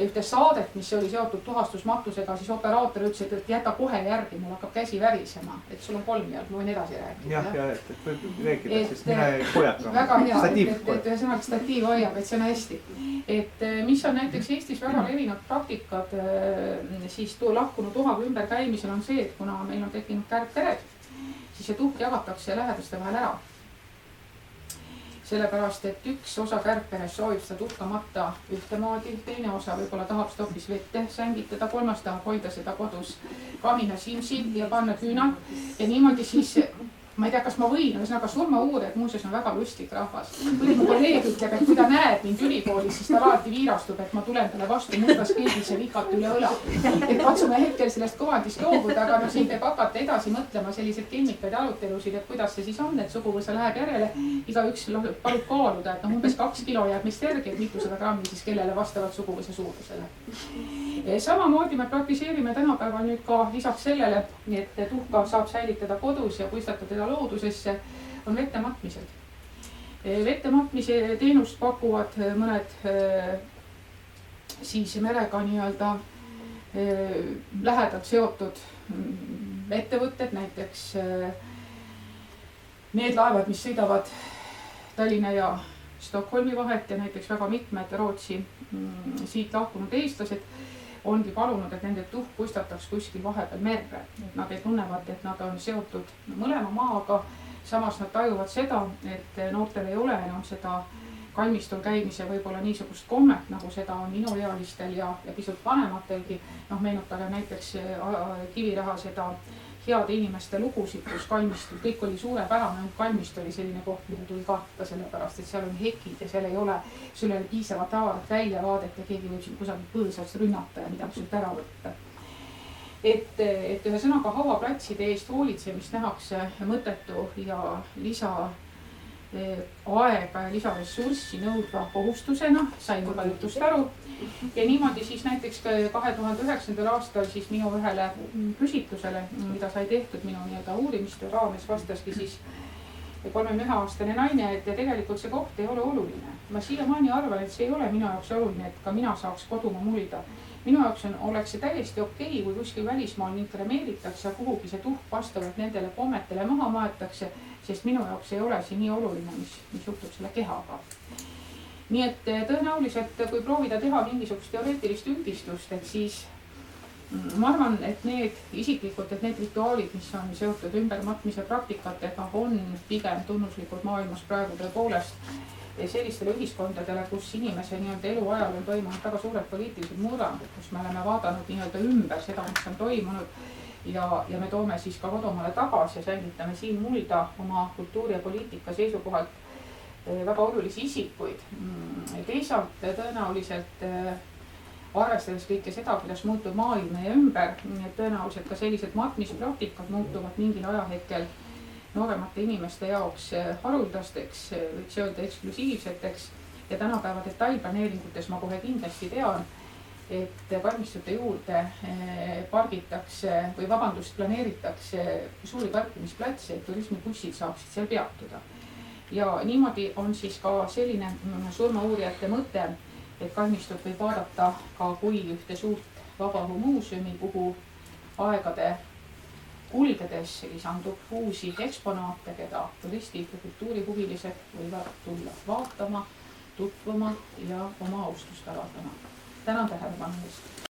ühte saadet, mis oli seotud tuhastusmatusega, siis operaator ütles, et jäta kohe järgi, mul hakkab käsi värisema, et sul on 3 jalg, ma võin edasi rääkida. Ja, et võib rääkida, sest mina ei hoiata. Väga hea, et ühesõnaga statiiv hoiab, et see on hästi. Et mis on näiteks Eestis väga levinud praktikad siis lahkunud tuhaga ümberkäimisel on see, et kuna meil on tekkinud kärgpered, siis see tuhk jagatakse lähedaste vahel ära. Sellepärast, et üks osa kärgperest soovib seda tuhka matta ühtemoodi, teine osa võib-olla tahab seda hoopis vette sängitada, kolmas tahab hoida seda kodus kamina simsi ja panna küünal ja niimoodi siis, ma ei tea, kas ma võin, ühesõnaga surmauurijad muuseas on väga lustik rahvas. Kui mu kolleeg ütleb, et kui ta näeb mind ülikoolis, siis ta alati viirastub, et ma tulen talle vastu mustas keldis ja vikata üle õla. Et katsume hetkel sellest kuvandist loobuda, aga siin peab hakata edasi mõtlema selliseid kelmikaid arutelusid, et kuidas see siis on, et suguvõsa läheb järjele. Igaüks palub kaaluda, et umbes 2 kilo jääb meist järgi, et mitusada grammi siis kellele vastavalt suguvõsa suurusele. Samamoodi me praktiseerime tänapäeval nüüd ka lisaks sellele, et tuhka saab säilitada kodus ja puistatada loodusesse, on vettematmised. Vettematmise teenust pakuvad mõned siis merega nii-öelda lähedalt seotud ettevõtted, näiteks need laevad, mis sõidavad Tallinna ja Stockholmi vahet ja näiteks väga mitmed Rootsi siit lahkunud eestlased ongi palunud, et nende tuhk puistataks kuskil vahepeal merre. Et nad tunnevad, et nad on seotud mõlema maaga, samas nad tajuvad seda, et noortel ei ole enam seda kalmistul käimise võib-olla niisugust kommet, nagu seda on minuealistel ja pisut vanematelgi. Meenutage näiteks Kiviraha seda heade inimeste lugusid, kus kalmistul kõik oli suurepärane, kalmist oli selline koht, mida tuli kahta, sellepärast, et seal on hekid ja seal ei ole, sul ei ole piisavat avarat väljavaadet ja keegi võib siin kusagil põõsast rünnata ja midagi sult ära võtta. Et ühesõnaga hauaplatside eest hoolitsemist nähakse mõttetu ja aega ja lisaressurssi nõudva kohustusena, sain juba jutust aru. Ja niimoodi siis näiteks 2009. aastal siis minu ühele küsitlusele, mida sai tehtud minu nii-öelda uurimistöö raames, vastaski siis 31-aastane naine, et tegelikult see koht ei ole oluline. Ma siiamaani arvan, et see ei ole minu jaoks oluline, et ka mina saaks kodumaa mulda. Minu jaoks oleks see täiesti okei, kui kuskil välismaal mind kremeeritakse ja kuhugi see tuhk vastavalt nendele kommetele maha maetakse, sest minu jaoks ei ole see nii oluline, mis juhtub selle kehaga. Nii et tõenäoliselt, kui proovida teha mingisugust teoreetilist üldistust, et siis ma arvan, et need isiklikult, et need rituaalid, mis on seotud ümbermatmise praktikatega, on pigem tunnuslikud maailmas praegu tõepoolest sellistele ühiskondadele, kus inimese nii-öelda eluajal on toimunud väga suured poliitilised murrangud, kus me oleme vaadanud nii-öelda ümber seda, mis on toimunud ja me toome siis ka kodumaale tagasi ja säilitame siin mulda oma kultuuri ja poliitika seisukohalt väga olulisi isikuid. Teisalt tõenäoliselt arvestades kõike seda, kuidas muutub maailm meie ümber, tõenäoliselt ka sellised matmispraktikad muutuvad mingil ajahetkel nooremate inimeste jaoks haruldasteks, võiks öelda eksklusiivseteks ja tänapäeva detailplaneeringutes ma kohe kindlasti tean, et kalmistute juurde pargitakse või vabandust, planeeritakse suuri parkimisplatse, et turismibussid saaksid seal peatuda. Ja niimoodi on siis ka selline surmauurijate mõte, et kalmistut võib vaadata ka kui ühte suurt vabaõhumuuseumi, kuhu aegade kulgedes lisandub uusi eksponaate, keda turistid ja kultuurihuvilised võivad tulla vaatama, tutvuma ja oma austust avaldama. Tänan tähelepanu eest.